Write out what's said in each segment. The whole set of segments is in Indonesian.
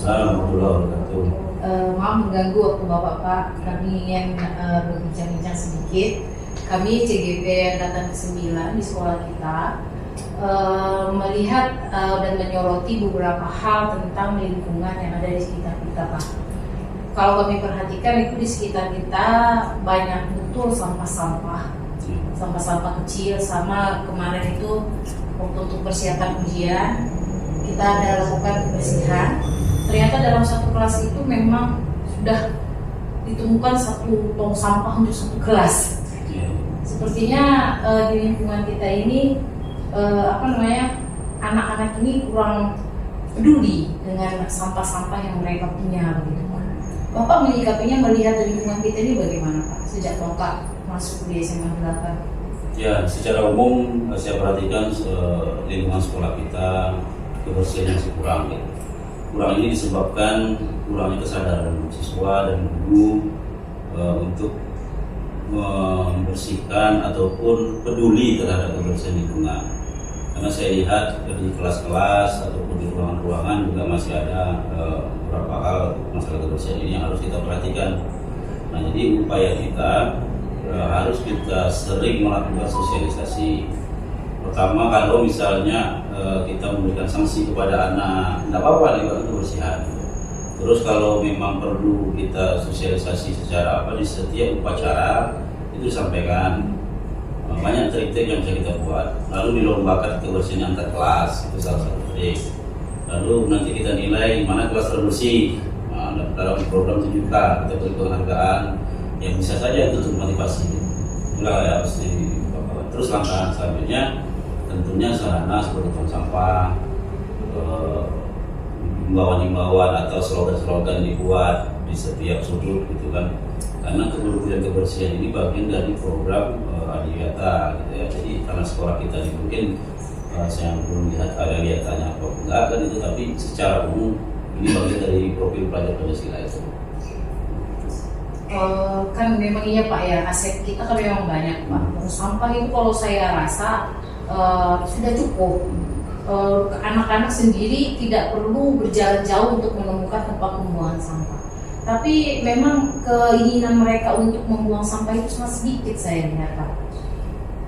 Assalamualaikum warahmatullahi wabarakatuh. Maaf mengganggu waktu Bapak. Kami ingin berbincang-bincang sedikit. Kami CGP Angkatan ke-9 di sekolah kita melihat dan menyoroti beberapa hal tentang lingkungan yang ada di sekitar kita, Pak. Kalau kami perhatikan itu di sekitar kita banyak betul sampah-sampah kecil. Sama kemarin itu waktu untuk persiapan ujian kita ada lakukan kebersihan. Ternyata dalam satu kelas itu memang sudah ditemukan satu tong sampah untuk satu kelas. Sepertinya di lingkungan kita ini anak-anak ini kurang peduli dengan sampah-sampah yang mereka punya, begitu Pak. Bapak menyikapinya, melihat lingkungan kita ini bagaimana Pak sejak Bapak masuk di SMA 8? Ya, secara umum saya perhatikan lingkungan sekolah kita kebersihan yang kurang. Kurang ini disebabkan kurangnya kesadaran siswa dan guru untuk membersihkan ataupun peduli terhadap kebersihan lingkungan. Karena saya lihat di kelas-kelas ataupun di ruangan-ruangan juga masih ada beberapa hal masalah kebersihan ini yang harus kita perhatikan. Nah, jadi upaya kita harus kita sering melakukan sosialisasi. Pertama, kalau misalnya kita memberikan sanksi kepada anak, tidak apa-apa lewat kebersihan. Terus kalau memang perlu kita sosialisasi secara di setiap upacara itu disampaikan. Banyak trik-trik yang bisa kita buat. Lalu dilombakan kebersihan antar kelas, itu salah satu trik. Lalu nanti kita nilai mana kelas terbersih. Dalam program 7K kita beri penghargaan yang bisa saja untuk motivasi. Itulah ya harus dilakukan. Terus langkah selanjutnya tentunya sarana seperti tong sampah, himbauan-himbauan atau slogan-slogan dibuat di setiap sudut gitu kan. Karena kebersihan ini bagian dari program Adiwiyata gitu ya. Jadi karena sekolah kita ini mungkin saya belum lihat ada lihatannya apa enggak kan itu, tapi secara umum ini bagian dari profil pelajar Pancasila itu. Kan memang iya Pak ya, aset kita kan memang banyak Pak. Sampah itu kalau saya rasa sudah cukup. Anak-anak sendiri tidak perlu berjalan jauh untuk menemukan tempat pembuangan sampah. Tapi memang keinginan mereka untuk membuang sampah itu sangat sedikit saya lihat Pak.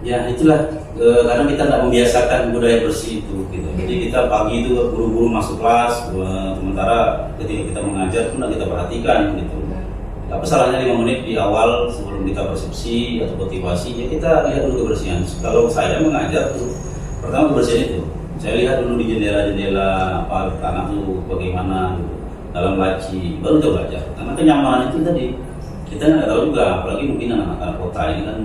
Ya itulah karena kita tidak membiasakan budaya bersih itu gitu. Jadi kita pagi itu buru-buru masuk kelas, sementara ketika kita mengajar pun tidak kita perhatikan gitu. Apa salahnya 5 menit di awal sebelum kita persepsi atau motivasi, ya kita lihat dulu kebersihan. Kalau saya mengajar tuh pertama kebersihan itu, saya lihat dulu di jendela-jendela tanah tuh bagaimana gitu, dalam laci, baru kita belajar. Karena kenyamanan itu tadi kita nggak tahu juga, apalagi mungkin anak-anak kota ini kan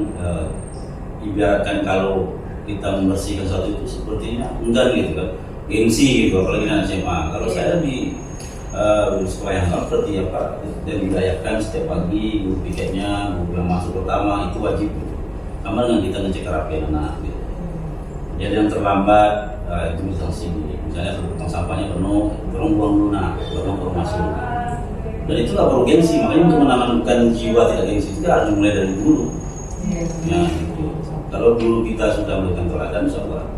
ibaratkan kalau kita membersihkan satu itu sepertinya enggan gitu kan, gengsi gitu, apalagi anak SMA. Kalau saya di sekolah yang seperti apa dan dirayakan setiap pagi, guru piketnya, guru yang masuk pertama itu wajib gitu. Sama dengan kita ngecek kerapian anak gitu. Jadi yang terlambat itu bisa sini, misalnya tong sampahnya penuh, tolong buang dulu baru masuk. Dan itu nggak perlu gengsi, makanya untuk menanamkan jiwa tidak gengsi itu harus mulai dari dulu. Ya, gitu. Kalau dulu kita sudah memberikan teladan, insya Allah.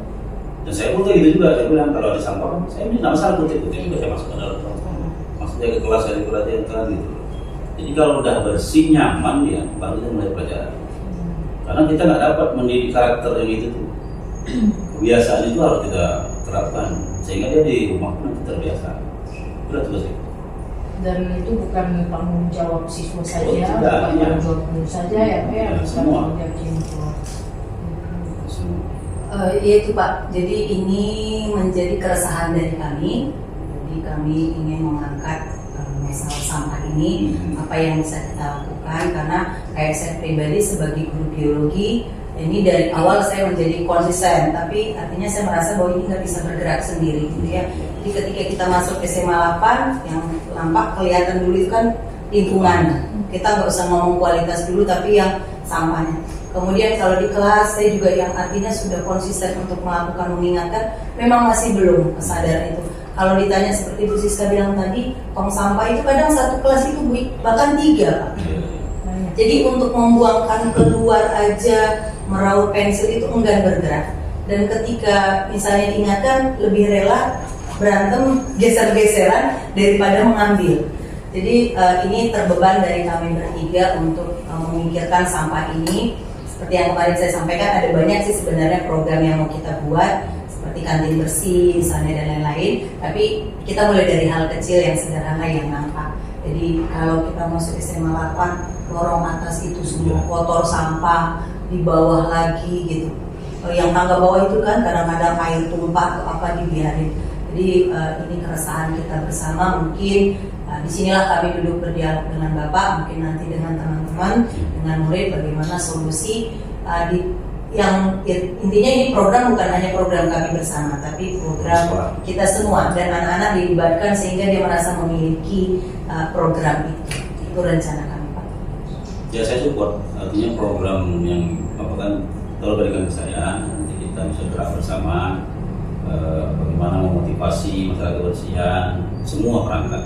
Dan saya pun gitu juga, saya bilang kalau ada sampah, saya tidak masalah kutip-kutip juga saya masuk ke dalam. Maksudnya ke kelas saya diperhatikan gitu. Jadi kalau udah bersih, nyaman ya, baru kita mulai pelajaran. Karena kita nggak dapat mendidik karakter yang itu tuh. Kebiasaan itu harus kita terapkan sehingga dia di rumah pun nanti terbiasa. Itulah tugas itu. Dan itu bukan tanggung jawab siswa saja, bukan iya. tanggung jawab guru saja ya Pak ya, Semua. Iya itu Pak, jadi ini menjadi keresahan dari kami. Jadi kami ingin mengangkat masalah sampah ini, apa yang bisa kita lakukan. Karena kayak saya pribadi sebagai guru biologi, ini dari awal saya menjadi konsisten, tapi artinya saya merasa bahwa ini nggak bisa bergerak sendiri gitu ya. Jadi ketika kita masuk SMA 8, yang nampak kelihatan dulu itu kan lingkungan. Kita nggak usah ngomong kualitas dulu, tapi yang sampahnya. Kemudian kalau di kelas saya juga yang artinya sudah konsisten untuk melakukan mengingatkan, memang masih belum kesadaran itu. Kalau ditanya seperti Bu Siska bilang tadi, tong sampah itu kadang satu kelas itu bahkan 3 Pak. Jadi untuk membuangkan keluar aja, meraup pensil itu enggan bergerak. Dan ketika misalnya diingatkan, lebih rela berantem geser-geseran daripada mengambil. Jadi ini terbeban dari kami bertiga untuk memikirkan sampah ini. Seperti yang kemarin saya sampaikan, ada banyak sih sebenarnya program yang mau kita buat, seperti kantin bersih misalnya dan lain-lain. Tapi kita mulai dari hal kecil yang sederhana yang nampak. Jadi kalau kita masuk SMA 8, lorong atas itu semua kotor, sampah, di bawah lagi gitu. Yang tangga bawah itu kan kadang-kadang air tumpah atau apa dibiarin. Jadi ini keresahan kita bersama. Mungkin disinilah kami duduk berdialog dengan Bapak, mungkin nanti dengan teman-teman, dengan murid, bagaimana solusi yang intinya ini program bukan hanya program kami bersama, tapi program kita semua dan anak-anak dilibatkan sehingga dia merasa memiliki program itu. Itu rencana kami, Pak. Ya, saya support. Artinya program yang apa kan kalau berikan ke saya, nanti kita bisa gerak bersama bagaimana memotivasi masalah kebersihan semua perangkat.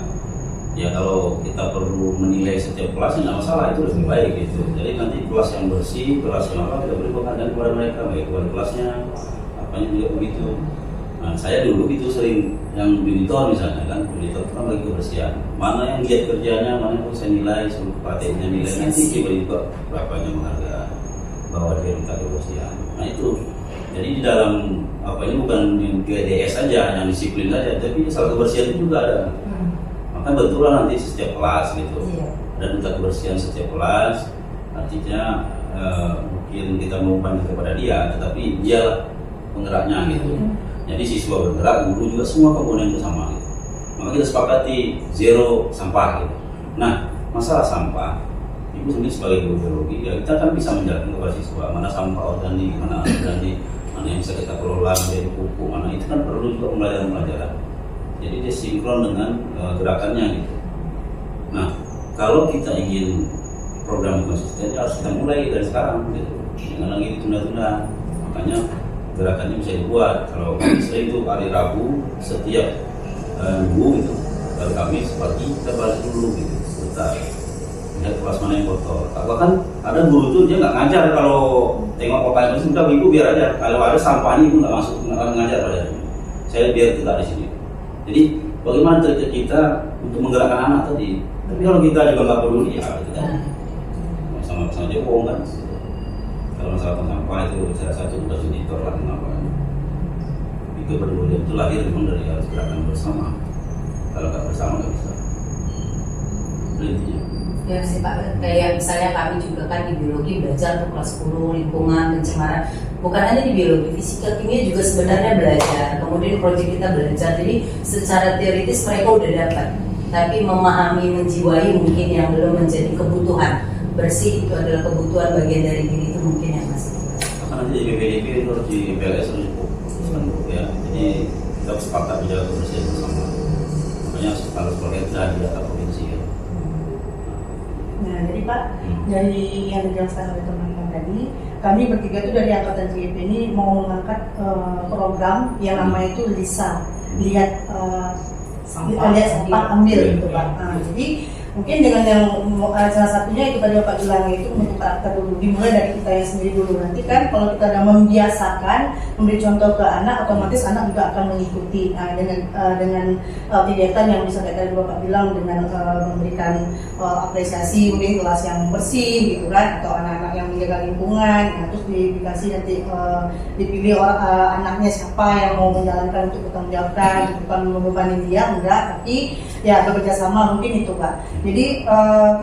Ya kalau kita perlu menilai setiap kelas tidak masalah, itu lebih baik gitu. Jadi nanti kelas yang bersih, kelas yang apa kita beri penghargaan kepada mereka, baik kepada kelasnya, apanya juga begitu. Nah saya dulu itu sering yang monitor misalnya kan, monitor itu kan lagi kebersihan. Mana yang giat kerjanya, mana yang saya nilai, seluruh prakteknya nilai, nanti diberi berapanya penghargaan bahwa dia minta kebersihan. Nah itu. Jadi di dalam apa ini bukan GDS saja, yang disiplin saja, tapi salah kebersihan itu juga ada. Maka betullah nanti setiap kelas gitu, dan duta kebersihan setiap kelas, artinya mungkin kita mengumpan kepada dia, tetapi dia penggeraknya gitu. Jadi siswa bergerak, guru juga semua komponen itu sama gitu. Maka kita sepakati zero sampah gitu. Nah masalah sampah, ibu sendiri sebagai guru biologi, ya kita kan bisa menjelaskan kepada siswa mana sampah organik, mana anorganik, mana yang bisa kita kelola menjadi pupuk, mana itu kan perlu juga pembelajaran. Jadi dia sinkron dengan gerakannya gitu. Nah, kalau kita ingin program konsisten harus kita mulai dari sekarang gitu. Jangan lagi ditunda-tunda. Makanya gerakannya bisa dibuat. Kalau sering itu hari Rabu setiap minggu gitu. Lalu kami pagi kita balik dulu gitu. Sebentar. Lihat kelas mana yang kotor. Bahkan ada guru tuh dia nggak ngajar kalau tengok kota itu sudah ibu biar aja. Kalau ada sampahnya itu nggak masuk, nggak ngajar padanya. Saya biar tidak di sini. Jadi bagaimana cara kita untuk menggerakkan anak tadi? Tapi kalau kita juga nggak peduli ya kita sama-sama aja bohong kan. Kalau masalah sampah itu salah satu tugas editor lah kenapa? Itu pedulian itu lahir memang dari harus gerakan bersama. Kalau nggak bersama nggak bisa. Intinya. Ya sih Pak, kayak misalnya kami juga kan di biologi belajar untuk kelas 10 lingkungan pencemaran. Bukan hanya di biologi, fisika, kimia juga sebenarnya belajar. Kemudian proyek kita belajar. Jadi secara teoritis mereka udah dapat, tapi memahami, menjiwai mungkin yang belum menjadi kebutuhan. Bersih itu adalah kebutuhan bagian dari diri itu mungkin yang masih. Karena di BPDB itu harus di PLS harus cukup ya. Jadi kita sepakat menjaga kebersihan bersama. Makanya harus berkaitan di data provinsi ya. Nah, jadi Pak, dari yang dijelaskan oleh teman-teman tadi, kami bertiga itu dari Angkatan GIP ini mau mengangkat program yang namanya itu LISA, lihat sampah ambil gitu Pak. Nah, jadi mungkin dengan yang salah satunya itu tadi Bapak bilang itu untuk karakter dulu, dimulai dari kita yang sendiri dulu. Nanti kan kalau kita sudah membiasakan memberi contoh ke anak, otomatis anak juga akan mengikuti. Nah, dengan kegiatan yang bisa kayak tadi Bapak bilang dengan memberikan apresiasi mungkin kelas yang bersih gitu kan, atau anak-anak yang menjaga lingkungan. Nah, terus dikasih nanti dipilih anaknya siapa yang mau menjalankan untuk bertanggung jawabkan, bukan membebani dia enggak, tapi ya bekerja sama mungkin itu Pak. Jadi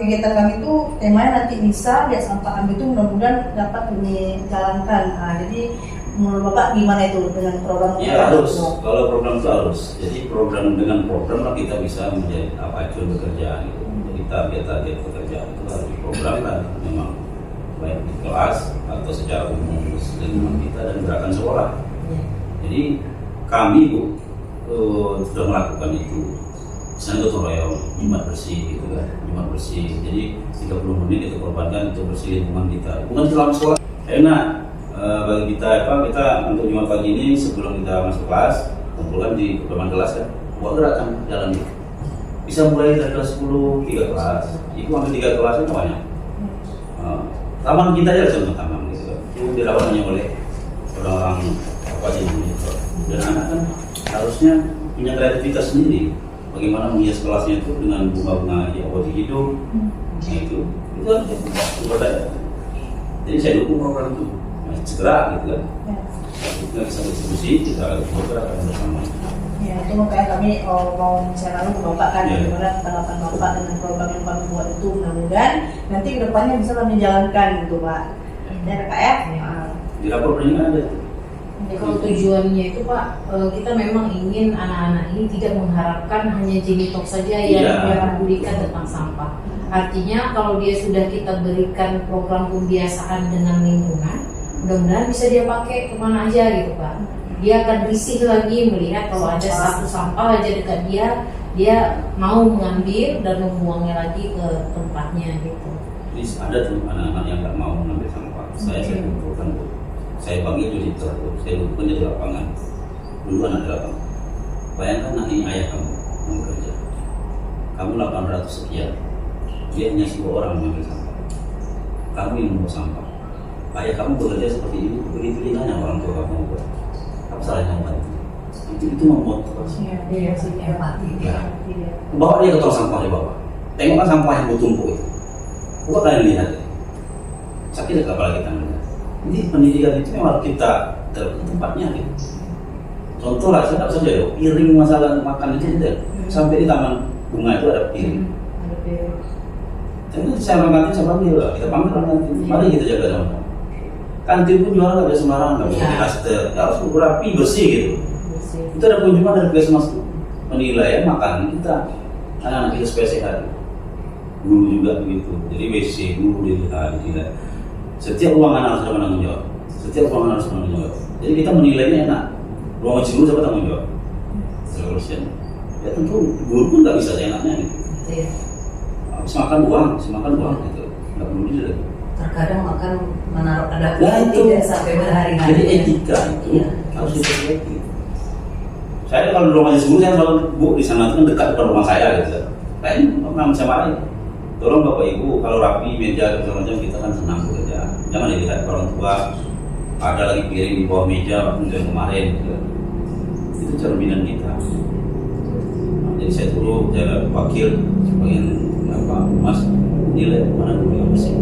kegiatan kami itu temanya nanti bisa lihat sampah ambil itu mudah-mudahan dapat dijalankan. Nah, jadi menurut Bapak gimana itu dengan program? Ya harus, kalau program itu harus. Jadi program dengan program lah kita bisa menjadi acuan pekerjaan gitu. Jadi target-target pekerjaan itu harus diprogramkan memang baik di kelas atau secara umum lingkungan kita dan gerakan sekolah. Jadi kami sudah melakukan itu. Misalnya gotong royong, Jumat bersih gitu kan, Jumat bersih. Jadi 30 menit kita korbankan untuk bersih lingkungan kita. Bukan dalam sekolah. Enak bagi kita kita untuk Jumat pagi ini sebelum kita masuk kelas, kumpulan di depan kelas kan, buat gerakan jalan itu. Bisa mulai dari kelas 10, 3 kelas. Itu ambil 3 kelas itu banyak. Taman kita aja contoh taman gitu kan. Itu dirawat hanya oleh orang-orang apa aja gitu. Dan anak kan harusnya punya kreativitas sendiri. Bagaimana menghias kelasnya itu dengan bunga-bunga yang hidup, nah itu berdaya. Jadi saya dukung program itu, segera gitu kan. Kita bisa diskusi, kita bergerak bersama. Ya, itu makanya kami mau share lalu ke Bapak kan, bagaimana tanggapan Bapak dengan program yang kami buat itu, mudah-mudahan nanti kedepannya bisa kami jalankan gitu Pak. Ya Kak ya? Di rapor peringatan ada itu. Ya, kalau tujuannya itu Pak, kita memang ingin anak-anak ini tidak mengharapkan hanya Jenitalk saja yang mempedulikan tentang sampah. Artinya kalau dia sudah kita berikan program pembiasaan dengan lingkungan, mudah-mudahan bisa dia pakai kemana aja gitu Pak. Dia akan risih lagi melihat kalau ada satu sampah aja dekat dia mau mengambil dan membuangnya lagi ke tempatnya gitu. Jadi ada tuh anak-anak yang nggak mau mengambil sampah. Saya kumpulkan tuh. Saya bagi itu di teratur, saya kumpulkan di lapangan. Dulu anak di lapangan. Bayangkan nanti ayah kamu yang bekerja. Kamu 800 sekian. Dia hanya 10 orang mengambil sampah. Kamu yang membawa sampah. Ayah kamu bekerja seperti ini, begitu ringannya orang tua kamu buat. Apa salahnya membantu? Itu memotivasi. Iya sih, empati. Ya. Bawa dia ke tong sampah di bawah. Tengok kan sampah yang bertumpuk itu. Coba kalian lihat. Sakit kepala kita melihat. Jadi pendidikan itu memang kita tempatnya gitu. Contoh lah, saya saja ya, piring masalah makan itu tidak. Sampai di taman bunga itu ada piring. Jadi saya kantin saya panggil lah, kita panggil orang kantin. Mari kita jaga sama. Kantin pun jualan nggak bisa sembarangan, nggak bisa dihaster, harus rapi bersih gitu. Itu ada kunjungan dari Puskesmas penilaian makanan kita, anak-anak kita supaya sehat. Guru juga begitu, jadi WC guru dilihat. Setiap ruangan harus ada penanggung jawab. Setiap ruangan harus penanggung jawab. Jadi kita menilainya enak. Ruangan guru siapa tanggung jawab? Solution. Ya tentu guru pun nggak bisa seenaknya gitu. Iya. Habis makan buang gitu. Nggak perlu dia lagi. Terkadang makan menaruh ada itu tidak sampai berhari-hari. Jadi etika itu harus diperbaiki. Saya kalau di rumahnya guru saya selalu bu di sana itu kan dekat depan rumah saya gitu. Kayaknya pernah sama lain. Tolong Bapak Ibu kalau rapi meja segala macam kita kan senang bekerja. Jangan dilihat orang tua ada lagi piring di bawah meja waktu yang kemarin gitu. Itu cerminan kita. Jadi saya turun, saya wakil bagian Mas nilai mana dulu yang bersih.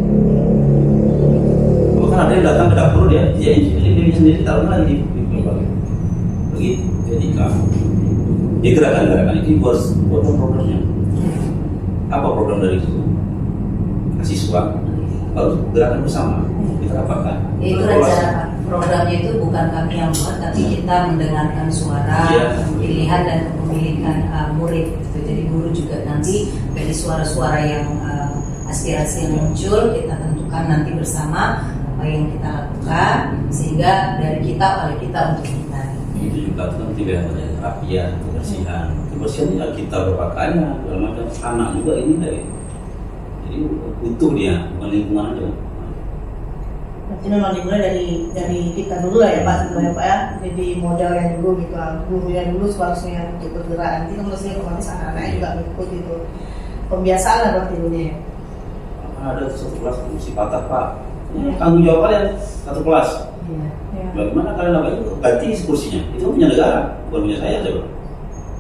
Bahkan ada yang datang ke dapur dia ini sendiri taruh lagi di berbagai. Begitu etika. Di gerakan-gerakan itu buat programnya. Apa program dari itu? Siswa harus gerakan bersama kita rapatkan. Itu rencana programnya itu bukan kami yang buat, tapi kita mendengarkan suara, pilihan dan kepemilikan murid. Jadi guru juga nanti dari suara-suara yang aspirasi yang muncul kita tentukan nanti bersama apa yang kita lakukan sehingga dari kita oleh kita untuk kita. Itu juga kan tidak ada kerapian, kebersihan ya kita berpakaian dalam macam anak juga ini jadi utuh dia bukan lingkungan aja. Berarti memang dimulai dari kita dulu lah ya Pak sebenarnya Pak ya. Jadi modalnya dulu gitu, gurunya dulu seharusnya untuk bergerak. Nanti kan mestinya otomatis anak-anaknya juga ikut gitu. Pembiasaan lah berarti dulu ya. Ada satu kelas mesti patah Pak. Tanggung jawab kalian satu kelas. Bagaimana kalian lakukan itu? Ganti kursinya. Itu punya negara, bukan punya saya coba.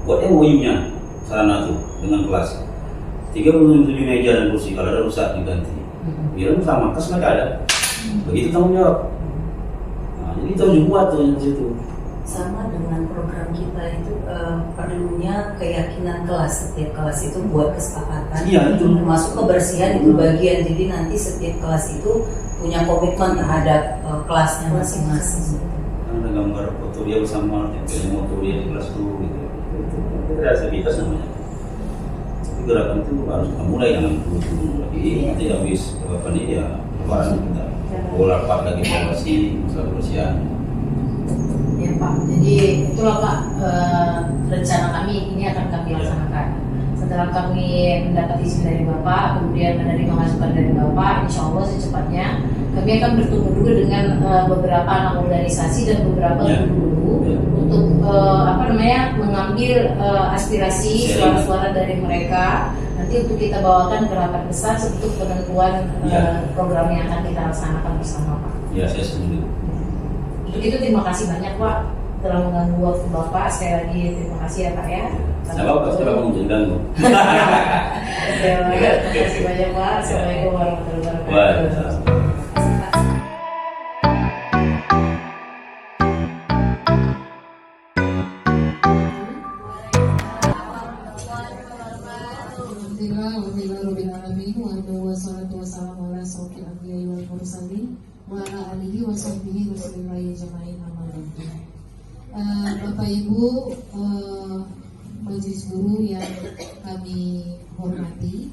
Buat MOU-nya sarana itu dengan kelas. 37 meja dan kursi kalau ada rusak diganti. Biar sama kas mereka ada. Begitu tanggung jawab. Nah, jadi kita harus buat tuh yang situ. Sama dengan program kita itu perlunya keyakinan kelas. Setiap kelas itu buat kesepakatan. Iya, itu. Termasuk kebersihan itu bagian. Jadi nanti setiap kelas itu punya komitmen terhadap kelasnya masing-masing. Ada gambar foto dia bersama, tempelin foto dia di kelas itu gitu. Itu kreativitas namanya. Tapi gerakan itu harus kita mulai dengan dulu lagi. Nanti habis apa nih ya lebaran kita bola part lagi evaluasi masalah kebersihan. Ya Pak, jadi itulah Pak rencana kami ini akan kami laksanakan. Setelah kami mendapat izin dari Bapak, kemudian menerima masukan dari Bapak, insya Allah secepatnya kami akan bertemu dulu dengan beberapa anak organisasi dan beberapa guru untuk mengambil aspirasi suara-suara dari mereka. Nanti untuk kita bawakan ke rapat besar untuk penentuan program yang akan kita laksanakan bersama Pak. Ya, saya setuju. Untuk itu terima kasih banyak Pak telah mengganggu waktu Bapak. Sekali lagi terima kasih ya Pak ya. Nggak apa-apa, setelah kamu mengganggu. Terima kasih banyak Pak. Assalamualaikum warahmatullahi wabarakatuh. Waalaikumsalam. Bapak Ibu majelis guru yang kami hormati,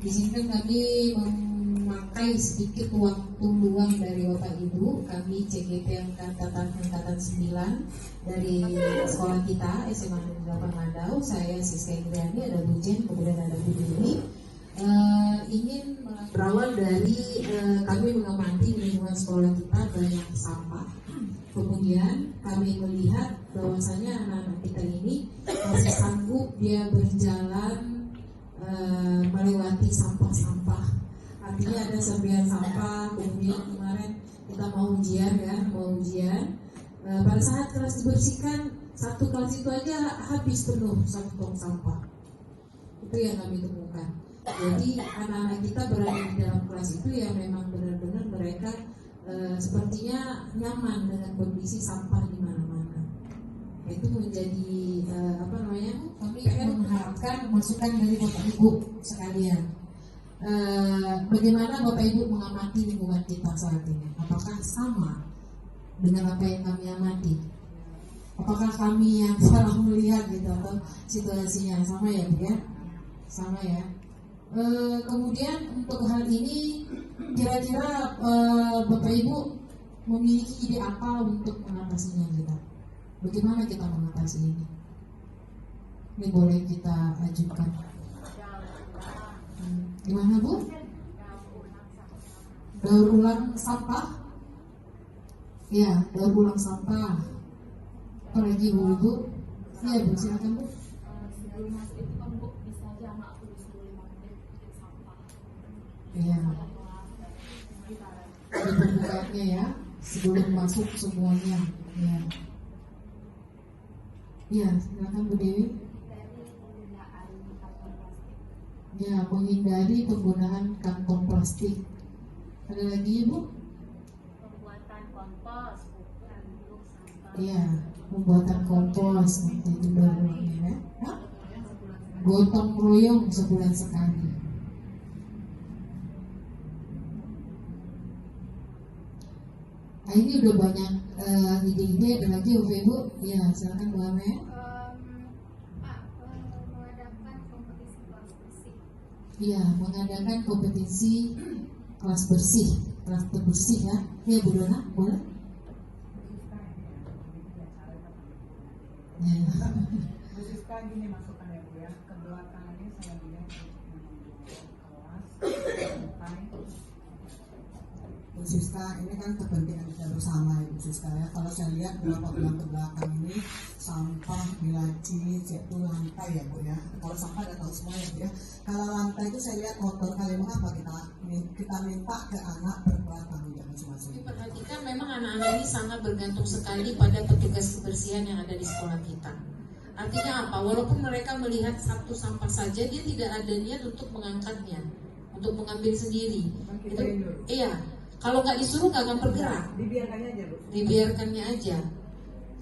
izinkan kami memakai sedikit waktu luang dari Bapak Ibu. Kami CGP angkatan 9 dari sekolah kita SMA 8 Landau. Saya Siska Indriani, ada Bu Jen, kemudian ada Bu Dewi. Ingin berawal dari kami mengamati lingkungan sekolah kita banyak sampah. Kemudian kami melihat bahwasanya anak-anak kita ini masih sanggup dia berjalan melewati sampah-sampah. Artinya ada serpihan sampah. Kemudian kemarin kita mau ujian. Pada saat kelas dibersihkan, satu kelas itu aja habis penuh satu tong sampah. Itu yang kami temukan. Jadi anak-anak kita berada di dalam kelas itu yang memang benar-benar mereka sepertinya nyaman dengan kondisi sampah di mana-mana. Itu menjadi kami mengharapkan masukan dari Bapak Ibu sekalian. Bagaimana Bapak Ibu mengamati lingkungan kita saat ini? Apakah sama dengan apa yang kami amati? Apakah kami yang salah melihat gitu atau situasinya sama ya Bu ya? Sama ya. Kemudian untuk hal ini kira-kira Bapak Ibu memiliki ide apa untuk mengatasinya kita? Bagaimana kita mengatasi ini? Ini boleh kita ajukan. Gimana Bu? Daur ulang sampah? Ya, daur ulang sampah. Apa lagi Bu? Iya Bu, silakan Bu. Iya. Ada pembukaannya ya, sebelum masuk semuanya. Ya. Iya, silakan Bu Dewi. Ya, menghindari penggunaan kantong plastik. Ada lagi Bu? Pembuatan kompos, bukan untuk sampah. Iya, pembuatan kompos nanti itu baru ya. Gotong royong sebulan sekali. Nah, ini udah banyak ide-ide. Ada lagi Bu? Ya, silakan Bu Amel. Pak, mengadakan kompetisi kelas bersih. Iya, mengadakan kompetisi kelas bersih, kelas terbersih ya. Ya Bu Dona, boleh? Ya. Siska gini masukan ya Bu ya, kebelakangan ini saya lihat kelas Bu Siska, ini kan kepentingan kita bersama ya Bu Siska ya. Kalau saya lihat beberapa bulan ke belakang ini sampah di laci, itu lantai ya Bu ya. Kalau sampah udah tahu semua ya Bu ya. Kalau lantai itu saya lihat kotor kali, mengapa kita minta ke anak berperan tanggung jawab masing-masing. Diperhatikan memang anak-anak ini sangat bergantung sekali pada petugas kebersihan yang ada di sekolah kita. Artinya apa? Walaupun mereka melihat satu sampah saja, dia tidak ada niat untuk mengangkatnya, untuk mengambil sendiri. Itu, iya. Kalau nggak disuruh nggak akan bergerak. dibiarkannya aja Bu. Dibiarkannya aja.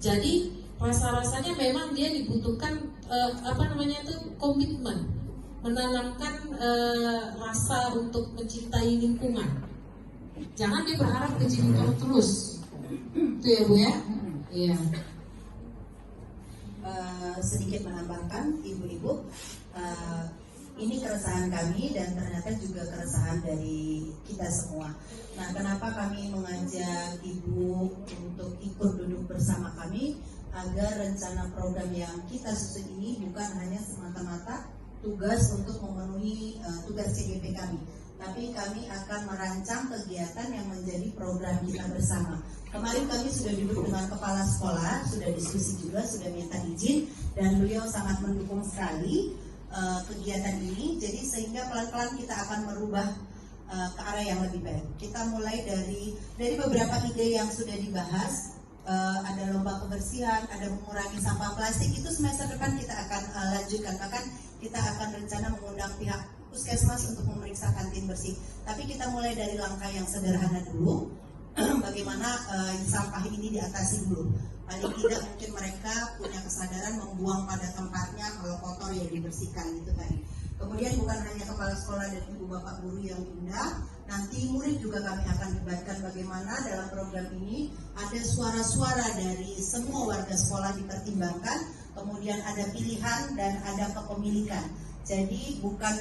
Jadi rasa-rasanya memang dia dibutuhkan komitmen, menanamkan rasa untuk mencintai lingkungan. Jangan dia berharap kecintaan terus. Itu ya Bu ya. Iya. Sedikit menambahkan ibu-ibu, ini keresahan kami dan ternyata juga keresahan dari kita semua. Nah, kenapa kami mengajak ibu untuk ikut duduk bersama kami agar rencana program yang kita susun ini bukan hanya semata-mata tugas untuk memenuhi tugas CGP kami, tapi kami akan merancang kegiatan yang menjadi program kita bersama. Kemarin kami sudah duduk dengan kepala sekolah, sudah diskusi juga, sudah minta izin, dan beliau sangat mendukung sekali kegiatan ini. Jadi sehingga pelan-pelan kita akan merubah ke arah yang lebih baik. Kita mulai dari beberapa ide yang sudah dibahas. ada lomba kebersihan, ada mengurangi sampah plastik, itu semester depan kita akan lanjutkan. Bahkan kita akan rencana mengundang pihak puskesmas untuk memeriksa kantin bersih. Tapi kita mulai dari langkah yang sederhana dulu, bagaimana sampah ini diatasi dulu. Paling tidak mungkin mereka punya kesadaran membuang pada tempatnya, kalau kotor ya dibersihkan gitu tadi. Kemudian bukan hanya kepala sekolah dan ibu bapak guru yang diundang, nanti murid juga kami akan libatkan bagaimana dalam program ini ada suara-suara dari semua warga sekolah dipertimbangkan, kemudian ada pilihan dan ada kepemilikan. Jadi bukan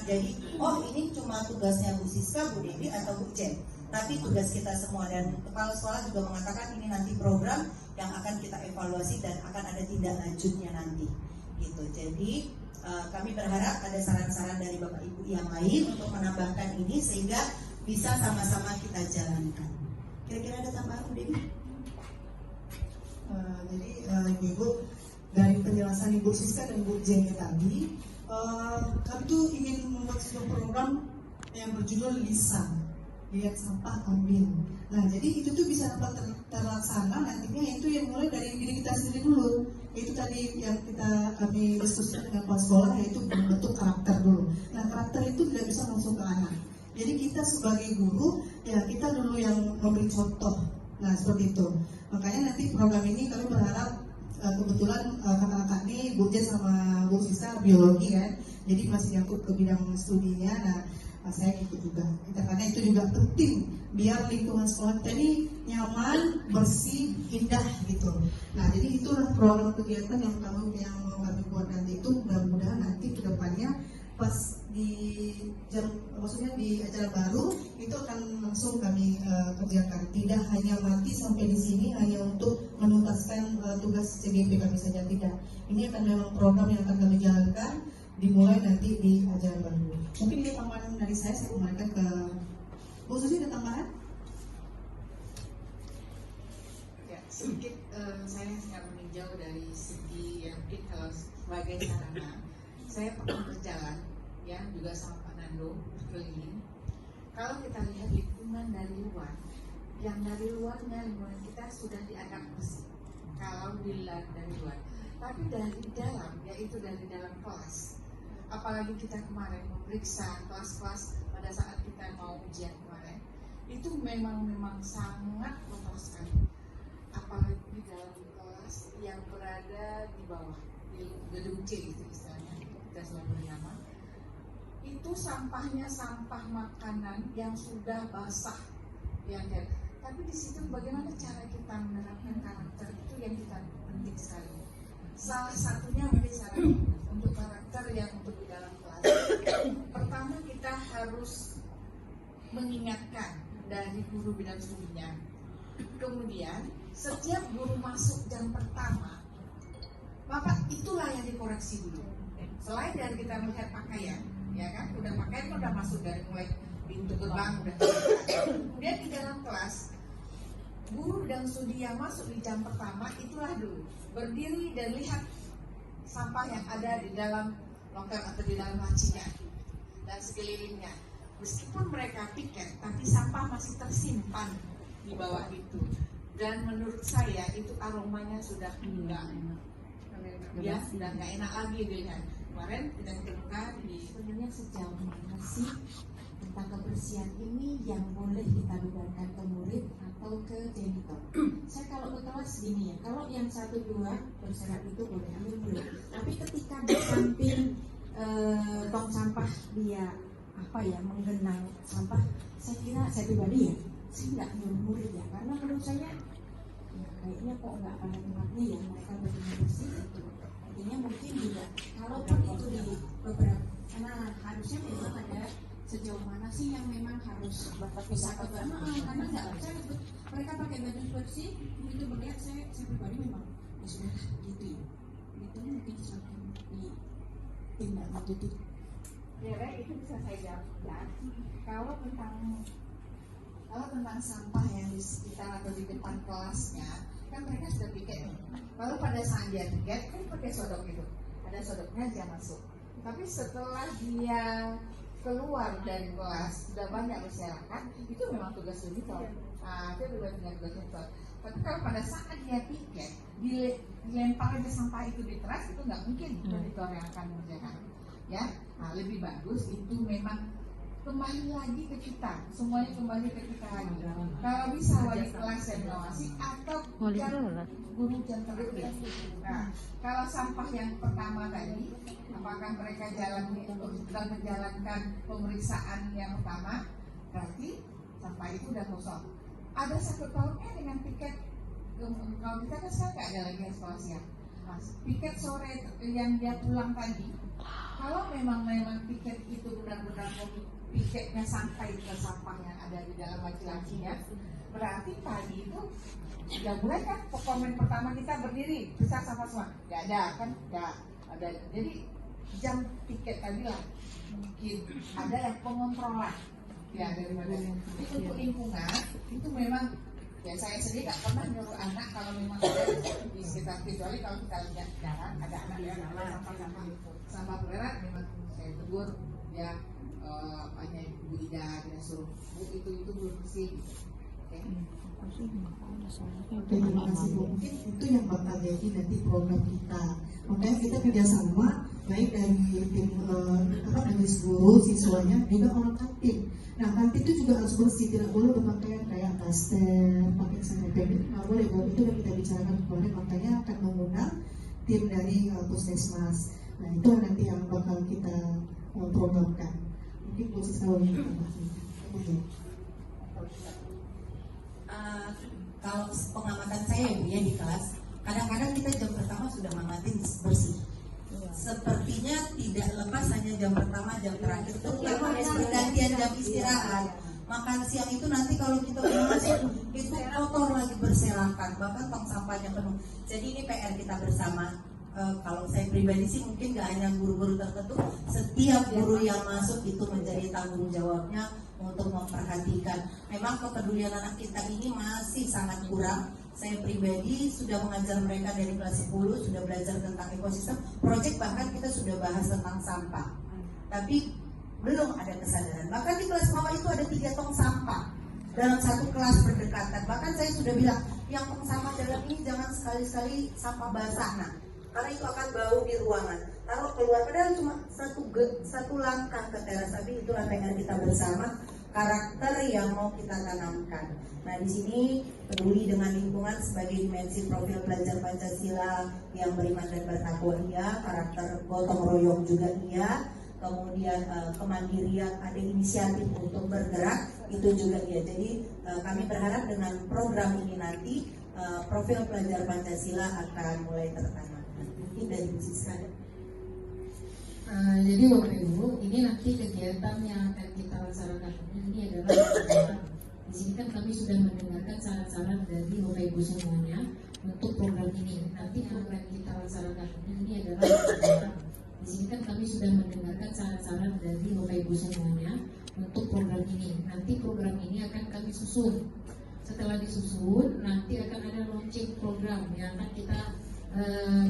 oh ini cuma tugasnya Bu Siska, Bu Dewi atau Bu Jen, tapi tugas kita semua, dan kepala sekolah juga mengatakan ini nanti program yang akan kita evaluasi dan akan ada tindak lanjutnya nanti gitu. Jadi kami berharap ada saran-saran dari Bapak Ibu yang lain untuk menambahkan ini sehingga bisa sama-sama kita jalankan. Kira-kira ada tambahan Bu Dewi? Jadi Ibu, dari penjelasan Ibu Siska dan Bu Jen tadi, kami tuh ingin membuat sebuah program yang berjudul Lisan, lihat sampah ambil. Nah, jadi itu tuh bisa dapat terlaksana nantinya, itu yang mulai dari diri kita sendiri dulu. Itu tadi yang kami diskusikan dengan kepala sekolah, yaitu membentuk karakter dulu. Nah, karakter itu tidak bisa langsung ke anak. Jadi kita sebagai guru, ya kita dulu yang memberi contoh. Nah, seperti itu. Makanya nanti program ini kami berharap, kebetulan kakak-kakak ini Bu Jen sama Bu Sisa biologi kan, jadi masih nyangkut ke bidang studinya. Nah, saya ikut juga, karena itu juga penting biar lingkungan sekolah kita ini nyaman, bersih, indah gitu. Nah, jadi itulah program kegiatan yang mau kami buat nanti. Itu mudah-mudahan nanti kedepannya pas di maksudnya di acara baru itu akan langsung kami kerjakan. Tidak hanya mati sampai di sini hanya untuk menuntaskan tugas CGP kami saja, tidak. Ini akan memang program yang akan kami jalankan dimulai nanti di acara baru. Mungkin ini tambahan dari saya kembalikan ke Bu Susi, ada tambahan? Ya, sedikit saya nggak meninjau dari segi yang mungkin kalau sebagai sarana. Saya pernah berjalan, ya juga sama Pak Nando keliling. Kalau kita lihat lingkungan dari luar, yang dari luarnya lingkungan kita sudah dianggap bersih. Kalau dilihat dari luar, tapi dari dalam, yaitu dari dalam kelas. Apalagi kita kemarin memeriksa kelas-kelas pada saat kita mau ujian kemarin, itu memang sangat kotor sekali. Apalagi di dalam kelas yang berada di bawah, di gedung C gitu istilahnya, kita selalu nama. Itu sampahnya sampah makanan yang sudah basah, yang tapi di situ bagaimana cara kita menerapkan karakter itu yang kita penting sekali. Salah satunya mungkin saran untuk karakter yang untuk di dalam kelas. Pertama kita harus mengingatkan dari guru bidang studinya. Kemudian setiap guru masuk jam pertama, Bapak itulah yang dikoreksi dulu. Selain dari kita melihat pakaian, ya kan, udah pakaian udah masuk dari mulai pintu gerbang udah. Kemudian di dalam kelas, guru dan studi yang masuk di jam pertama itulah dulu berdiri dan lihat sampah yang ada di dalam loker atau di dalam lacinya dan sekelilingnya. Meskipun mereka piket, tapi sampah masih tersimpan di bawah itu. Dan menurut saya itu aromanya sudah enggak, ya sudah nggak enak lagi dilihat. Kemarin kita ketemukan di sebenarnya sejauh mana sih tentang kebersihan ini yang boleh kita bebankan ke murid atau ke janitor. Saya kalau ke kelas gini ya, kalau yang 1-2 berserat itu boleh ambil dulu. Tapi ketika di samping tong sampah dia menggenang sampah, saya pribadi ya, saya nggak nyuruh murid ya, karena menurut saya ya kayaknya kok nggak pada tempatnya ya mereka benar bersih itu. Artinya mungkin juga kalaupun itu di beberapa, karena harusnya memang ada sejauh mana sih yang memang harus bisa karena nggak percaya mereka pakai baju bersih itu melihat saya pribadi memang ya sudah gitu ya, itu mungkin semakin ditindak lanjuti. Ya, itu bisa saya jawab. Kalau tentang sampah yang di sekitar atau di depan kelasnya, kan mereka sudah piket. Lalu pada saat dia piket, kan pakai sodok itu, ada sodoknya dia masuk. Tapi setelah dia keluar dari kelas sudah banyak berserakan, itu memang tugas janitor. Nah, itu bukan tugas janitor. Tapi kalau pada saat dia piket, dilempar aja sampah itu di teras, itu nggak mungkin janitor yang akan mengerjakan. Ya, nah, lebih bagus itu memang kembali lagi ke kita, semuanya kembali ke kita lagi. Kalau bisa wali kelas yang mengawasi atau guru yang terlebih. Nah, kalau sampah yang pertama tadi, apakah mereka sedang menjalankan pemeriksaan yang pertama, berarti sampah itu sudah kosong. Ada sangkut pautnya dengan piket. Kalau kita kan sekarang nggak ada lagi sekolah siang. Nah, piket sore yang dia pulang tadi, kalau memang piket itu benar-benar piketnya sampai ke sampah yang ada di dalam laci-lacinya, berarti tadi itu sudah mulai kan komen pertama kita berdiri besar sampah semua, nggak ada kan, nggak ada. Jadi jam piket tadi lah mungkin ada yang pengontrolan ya daripada itu untuk lingkungan itu memang. Ya saya sendiri nggak pernah nyuruh anak kalau memang ada di sekitar, kecuali kalau kita lihat jalan ada anak yang sampah berat, memang saya tegur ya, hanya Bu Ida dia suruh Bu itu belum bersih. Terima kasih Bu. Mungkin itu yang bakal jadi nanti program kita. Makanya kita kerjasama baik dari tim dari seluruh siswanya juga orang kantin. Nah, kantin itu juga harus bersih, tidak boleh berpakaian kayak daster, pakai sarung pendek, nggak boleh. Itu udah kita bicarakan kemarin, makanya akan mengundang tim dari Puskesmas. Nah, itu nanti yang bakal kita programkan. Mungkin khusus kalau yang kita bahas. Kalau pengamatan saya Bu ya di kelas, kadang-kadang kita jam pertama sudah ngamatin bersih. Sepertinya tidak lepas hanya jam pertama, jam terakhir, terutama pergantian jam istirahat. Makan siang itu nanti kalau kita udah masuk itu kotor lagi berserakan, bahkan tong sampahnya penuh. Jadi ini PR kita bersama. Kalau saya pribadi sih mungkin gak hanya guru-guru tertentu, setiap guru yang masuk itu menjadi tanggung jawabnya untuk memperhatikan. Memang kepedulian anak kita ini masih sangat kurang. Saya pribadi sudah mengajar mereka dari kelas 10, sudah belajar tentang ekosistem, proyek bahkan kita sudah bahas tentang sampah. Tapi belum ada kesadaran. Bahkan di kelas bawah itu ada 3 tong sampah dalam satu kelas berdekatan. Bahkan saya sudah bilang, yang tong sampah dalam ini jangan sekali-sekali sampah basah. Nah, karena itu akan bau di ruangan. Taruh keluar, padahal cuma satu langkah ke teras. Tapi itulah PR kita bersama, karakter yang mau kita tanamkan. Nah, di sini peduli dengan lingkungan sebagai dimensi profil pelajar Pancasila yang beriman dan bertakwa iya, karakter gotong royong juga iya, kemudian kemandirian, ada inisiatif untuk bergerak itu juga iya. Jadi kami berharap dengan program ini nanti profil pelajar Pancasila akan mulai tertanam. Mungkin dari Bu Siska. Jadi Bapak Ibu, ini nanti kegiatan yang akan kita laksanakan ini adalah di sini kan kami sudah mendengarkan saran-saran dari Bapak Ibu semuanya untuk program ini. Nanti yang akan kita laksanakan ini adalah di sini kan kami sudah mendengarkan saran-saran dari Bapak Ibu semuanya untuk program ini. Nanti program ini akan kami susun. Setelah disusun, nanti akan ada launching program yang akan kita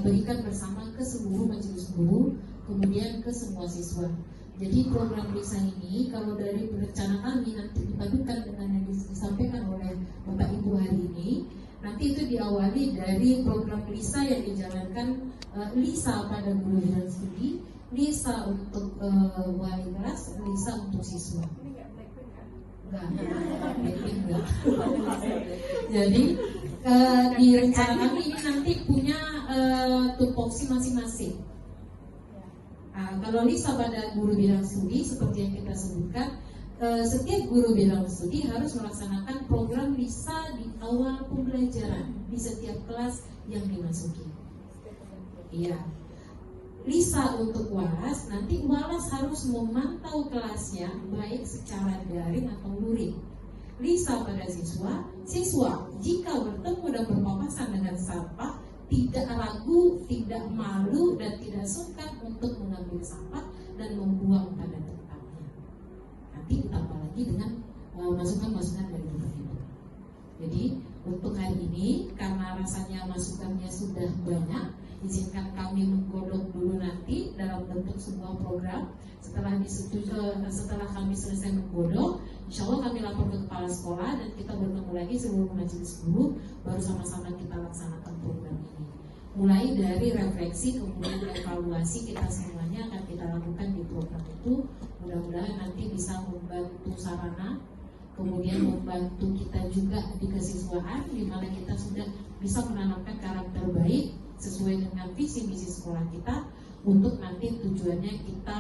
berikan bersama ke seluruh majelis guru, kemudian ke semua siswa. Jadi program LISA ini kalau dari rencana kami nanti dipadukan dengan yang disampaikan oleh Bapak Ibu hari ini, nanti itu diawali dari program LISA yang dijalankan LISA pada guru bidang studi, LISA untuk wali kelas, LISA untuk siswa. Enggak. Jadi di rencana kami ini nanti punya tupoksi masing-masing. Kalau LISA pada guru bidang studi seperti yang kita sebutkan, setiap guru bidang studi harus melaksanakan program LISA di awal pembelajaran di setiap kelas yang dimasuki. Iya. LISA untuk walas, nanti walas harus memantau kelasnya baik secara daring atau luring. LISA pada siswa jika bertemu dan berpapasan dengan sampah tidak ragu, tidak malu dan tidak sungkan untuk mengambil sampah dan membuang pada tempatnya. Nanti ditambah lagi dengan masukan-masukan dari Bapak Ibu. Jadi untuk hari ini karena rasanya masukannya sudah banyak, izinkan kami menggodok dulu nanti dalam bentuk sebuah program. Setelah setelah kami selesai menggodok, insya Allah kami lapor ke kepala sekolah dan kita bertemu lagi seluruh majelis guru, baru sama-sama kita laksanakan program ini. Mulai dari refleksi, kemudian evaluasi kita semuanya akan kita lakukan di program itu. Mudah-mudahan nanti bisa membantu sarana, kemudian membantu kita juga di kesiswaan, di mana kita sudah bisa menanamkan karakter baik sesuai dengan visi misi sekolah kita, untuk nanti tujuannya kita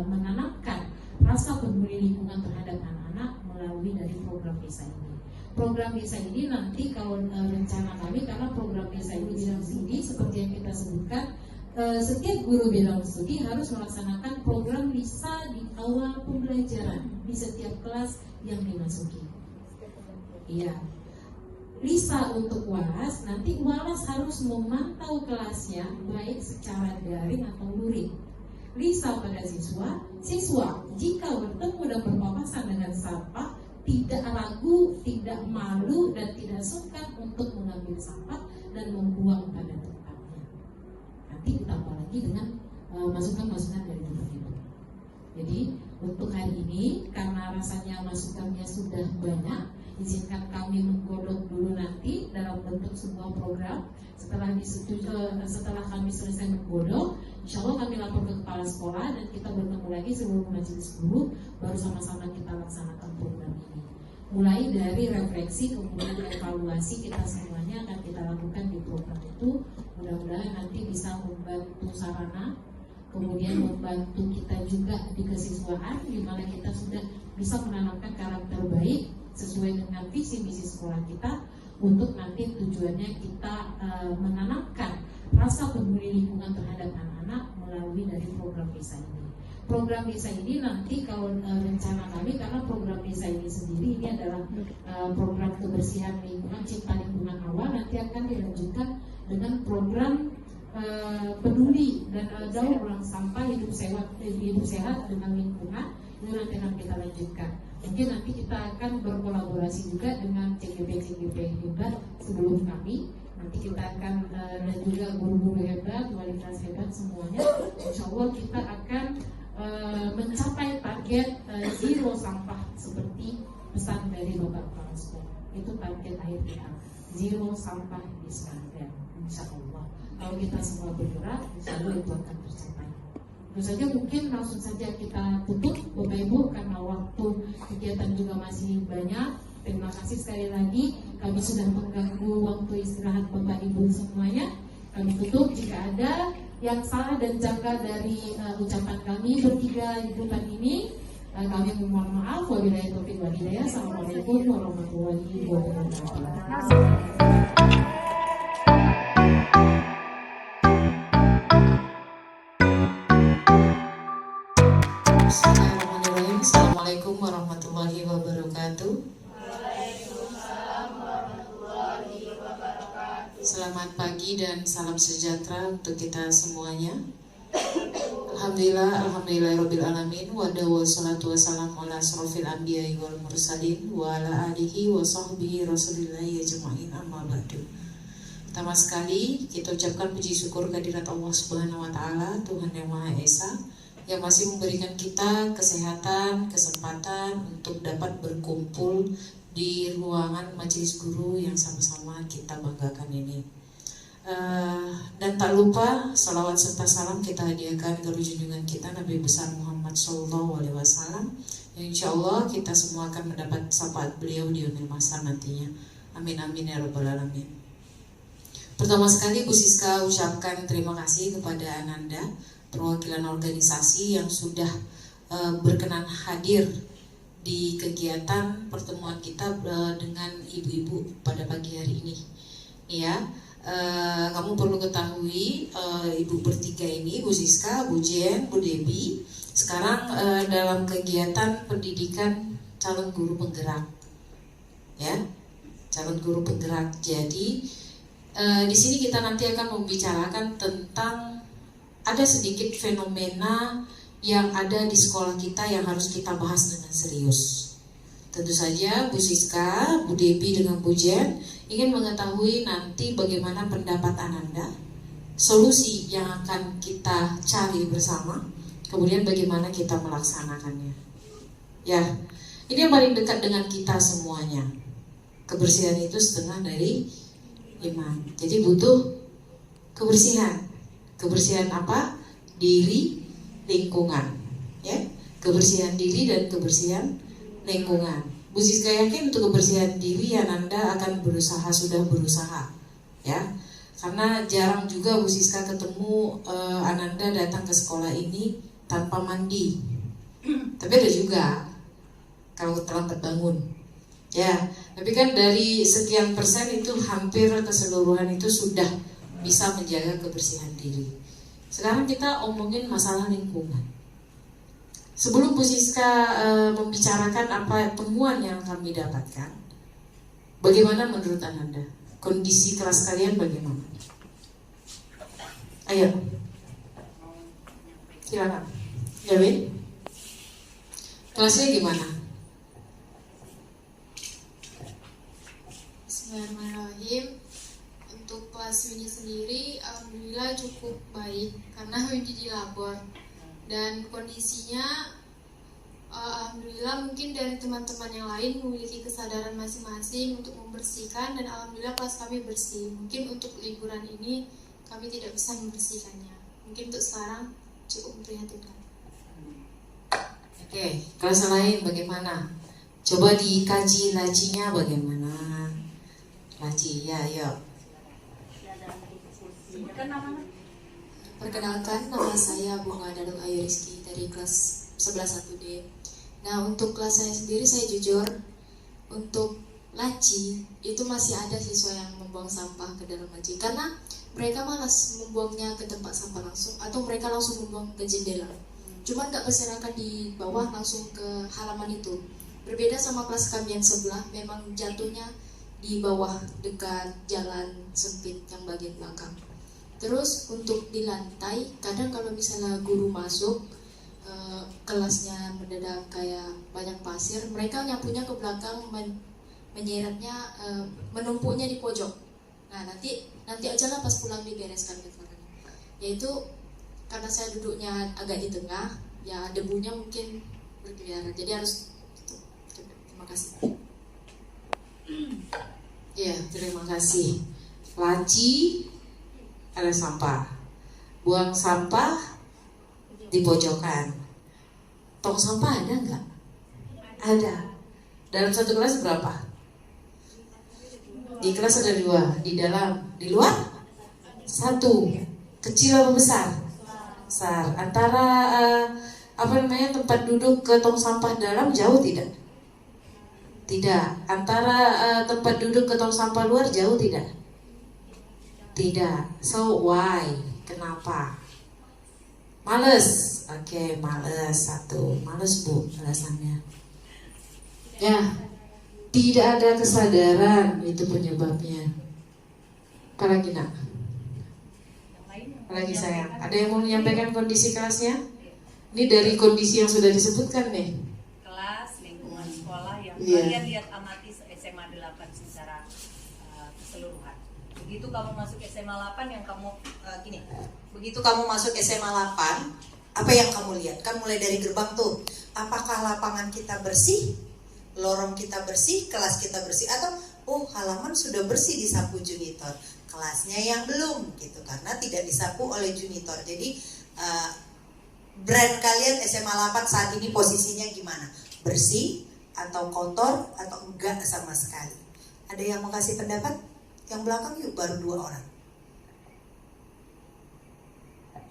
menanamkan rasa peduli lingkungan terhadap anak-anak melalui dari program desa ini. Program desa ini nanti kalau rencana kami, karena program desa ini bidang studi seperti yang kita sebutkan, setiap guru bidang studi harus melaksanakan program LISA di awal pembelajaran di setiap kelas yang dimasuki. Iya. LISA untuk walas, nanti walas harus memantau kelasnya baik secara daring atau luring. LISA pada siswa jika bertemu dan berpapasan dengan sampah tidak ragu, tidak malu dan tidak sungkan untuk mengambil sampah dan membuang pada tempatnya. Nanti ditambah lagi dengan masukan-masukan dari guru. Jadi untuk hari ini karena rasanya masukannya sudah banyak, izinkan kami menggodok dulu nanti dalam bentuk sebuah program. Setelah kami selesai menggodok, insya Allah kami lapor ke kepala sekolah dan kita bertemu lagi seluruh majelis guru, baru sama-sama kita laksanakan program ini. Mulai dari refleksi, kemudian evaluasi kita semuanya akan kita lakukan di program itu. Mudah-mudahan nanti bisa membantu sarana, kemudian membantu kita juga di kesiswaan, di mana kita sudah bisa menanamkan karakter baik sesuai dengan visi misi sekolah kita, untuk nanti tujuannya kita menanamkan rasa peduli lingkungan terhadap anak-anak melalui dari program desa ini. Program desa ini nanti kalau rencana kami, karena program desa ini sendiri ini adalah program kebersihan lingkungan, cipta lingkungan awal, nanti akan dilanjutkan dengan program peduli dan daur ulang sampah hidup sehat dengan lingkungan. Itu nanti akan kita lanjutkan. Mungkin nanti kita akan berkolaborasi juga dengan CGP hebat sebelum kami. Nanti kita akan dan juga guru-guru hebat, wali kelas hebat semuanya. Insya Allah kita akan mencapai target zero sampah seperti pesan dari Bapak Kepala Sekolah. Itu target akhir kita, zero sampah di Sragen. Insya Allah. Kalau kita semua bergerak, insya Allah itu akan tercapai. Tentu saja mungkin langsung saja kita tutup Bapak Ibu karena waktu kegiatan juga masih banyak. Terima kasih sekali lagi, kami sudah mengganggu waktu istirahat Bapak Ibu semuanya. Kami tutup. Jika ada yang salah dan janggal dari ucapan kami bertiga di depan ini, kami memohon maaf. Wabillahi taufiq wal hidayah. Assalamualaikum warahmatullahi wabarakatuh. Bismillahirrahmanirrahim. Assalamualaikum warahmatullahi wabarakatuh. Selamat pagi dan salam sejahtera untuk kita semuanya. Alhamdulillahirabbil alamin wa wassalatu wassalamu ala asrofil anbiya'i wal mursalin wa ala alihi wa sahbihi rasulillahi ajma'in, amma ba'du. Pertama sekali kita ucapkan puji syukur kehadirat Allah Subhanahu wa taala, Tuhan yang Maha Esa, yang masih memberikan kita kesehatan, kesempatan untuk dapat berkumpul di ruangan majelis guru yang sama-sama kita banggakan ini. Dan tak lupa salawat serta salam kita hadiahkan ke junjungan kita Nabi besar Muhammad SAW, yang insya Allah kita semua akan mendapat syafaat beliau di yaumil mahsyar nantinya. Amin amin ya rabbal alamin. Pertama sekali Bu Siska ucapkan terima kasih kepada Ananda, perwakilan organisasi yang sudah berkenan hadir di kegiatan pertemuan kita dengan ibu-ibu pada pagi hari ini. Ya, kamu perlu ketahui ibu bertiga ini, Bu Siska, Bu Jen, Bu Debi, sekarang dalam kegiatan pendidikan calon guru penggerak. Ya, calon guru penggerak. Jadi di sini kita nanti akan membicarakan tentang ada sedikit fenomena yang ada di sekolah kita yang harus kita bahas dengan serius. Tentu saja Bu Siska, Bu Debi dengan Bu Jen ingin mengetahui nanti bagaimana pendapat Ananda solusi yang akan kita cari bersama, kemudian bagaimana kita melaksanakannya. Ya, ini yang paling dekat dengan kita semuanya. Kebersihan itu setengah dari iman. Jadi butuh kebersihan. Kebersihan apa? Diri, lingkungan. Ya, kebersihan diri dan kebersihan lingkungan. Bu Siska yakin untuk kebersihan diri Ananda akan sudah berusaha, ya. Karena jarang juga Bu Siska ketemu Ananda datang ke sekolah ini tanpa mandi. Tapi ada juga kalau terlambat bangun, ya. Tapi kan dari sekian persen itu hampir keseluruhan itu sudah bisa menjaga kebersihan diri. Sekarang kita omongin masalah lingkungan. Sebelum Bu Siska membicarakan apa temuan yang kami dapatkan, bagaimana menurut Ananda? Kondisi kelas kalian bagaimana? Ayo, silakan. Gavin, kelasnya gimana? Bismillahirrahmanirrahim. Untuk kelas Winnie sendiri, alhamdulillah cukup baik karena Winnie di labor. Dan kondisinya alhamdulillah mungkin dari teman-teman yang lain memiliki kesadaran masing-masing untuk membersihkan, dan alhamdulillah kelas kami bersih. Mungkin untuk liburan ini kami tidak bisa membersihkannya. Mungkin untuk sekarang cukup memprihatinkan. Oke, kelas lain bagaimana? Coba dikaji lacinya bagaimana? Laci, ya, yuk. Perkenalkan, nama saya Bunga Dadung Ayu Rizky dari kelas 11-1D. Nah, untuk kelas saya sendiri, saya jujur, untuk laci itu masih ada siswa yang membuang sampah ke dalam laci karena mereka malas membuangnya ke tempat sampah langsung, atau mereka langsung membuang ke jendela. Cuman gak berserakan di bawah langsung ke halaman itu. Berbeda sama kelas kami yang sebelah, memang jatuhnya di bawah dekat jalan sempit yang bagian belakang. Terus untuk di lantai, kadang kalau misalnya guru masuk, kelasnya mendadak kayak banyak pasir, mereka nyapunya ke belakang, menyeretnya, menumpuknya di pojok. Nah nanti aja lah pas pulang dibereskan kotorannya. Yaitu karena saya duduknya agak di tengah, ya debunya mungkin berkeliaran. Jadi harus terima kasih. Ya, terima kasih. Laci ada sampah, buang sampah di pojokan. Tong sampah ada nggak? Ada. Dalam satu kelas berapa? Di kelas ada 2, di dalam, di luar 1. Kecil atau besar? Besar. Antara tempat duduk ke tong sampah dalam jauh tidak? Tidak. Antara tempat duduk ke tong sampah luar jauh tidak? Tidak. So why? Kenapa? Males. Oke, males 1. Males Bu alasannya. Ya, tidak ada kesadaran itu penyebabnya. Apalagi nak? Apalagi sayang? Ada yang mau menyampaikan kondisi kelasnya? Ini dari kondisi yang sudah disebutkan nih. Kelas, lingkungan sekolah yang Iya. kalian lihat amati SMA 8 secara keseluruhan. Begitu kamu masuk SMA 8 yang kamu Begitu kamu masuk SMA 8, apa yang kamu lihat? Kan mulai dari gerbang tuh, apakah lapangan kita bersih, lorong kita bersih, kelas kita bersih, atau halaman sudah bersih disapu junitor, kelasnya yang belum gitu, karena tidak disapu oleh junitor. Jadi brand kalian SMA 8 saat ini posisinya gimana? Bersih atau kotor atau enggak sama sekali? Ada yang mau kasih pendapat? Yang belakang yuk, baru 2 orang.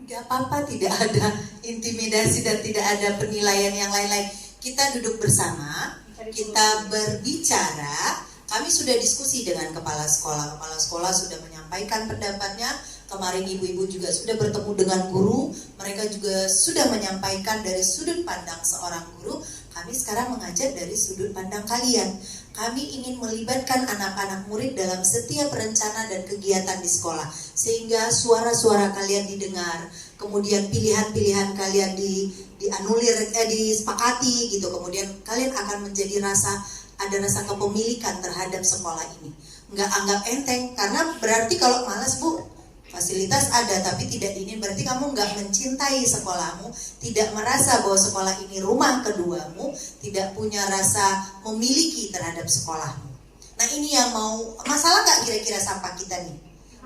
Gak apa-apa, tidak ada intimidasi dan tidak ada penilaian yang lain-lain. Kita duduk bersama, kita berbicara. Kami sudah diskusi dengan kepala sekolah. Kepala sekolah sudah menyampaikan pendapatnya. Kemarin ibu-ibu juga sudah bertemu dengan guru. Mereka juga sudah menyampaikan dari sudut pandang seorang guru. Kami sekarang mengajar dari sudut pandang kalian. Kami ingin melibatkan anak-anak murid dalam setiap rencana dan kegiatan di sekolah, sehingga suara-suara kalian didengar, kemudian pilihan-pilihan kalian dianulir, disepakati gitu. Kemudian kalian akan menjadi ada rasa kepemilikan terhadap sekolah ini. Nggak anggap enteng, karena berarti kalau malas Bu, Fasilitas ada tapi tidak ini, berarti kamu nggak mencintai sekolahmu, tidak merasa bahwa sekolah ini rumah keduamu, tidak punya rasa memiliki terhadap sekolahmu. Nah ini yang mau, masalah nggak kira-kira sampah kita nih?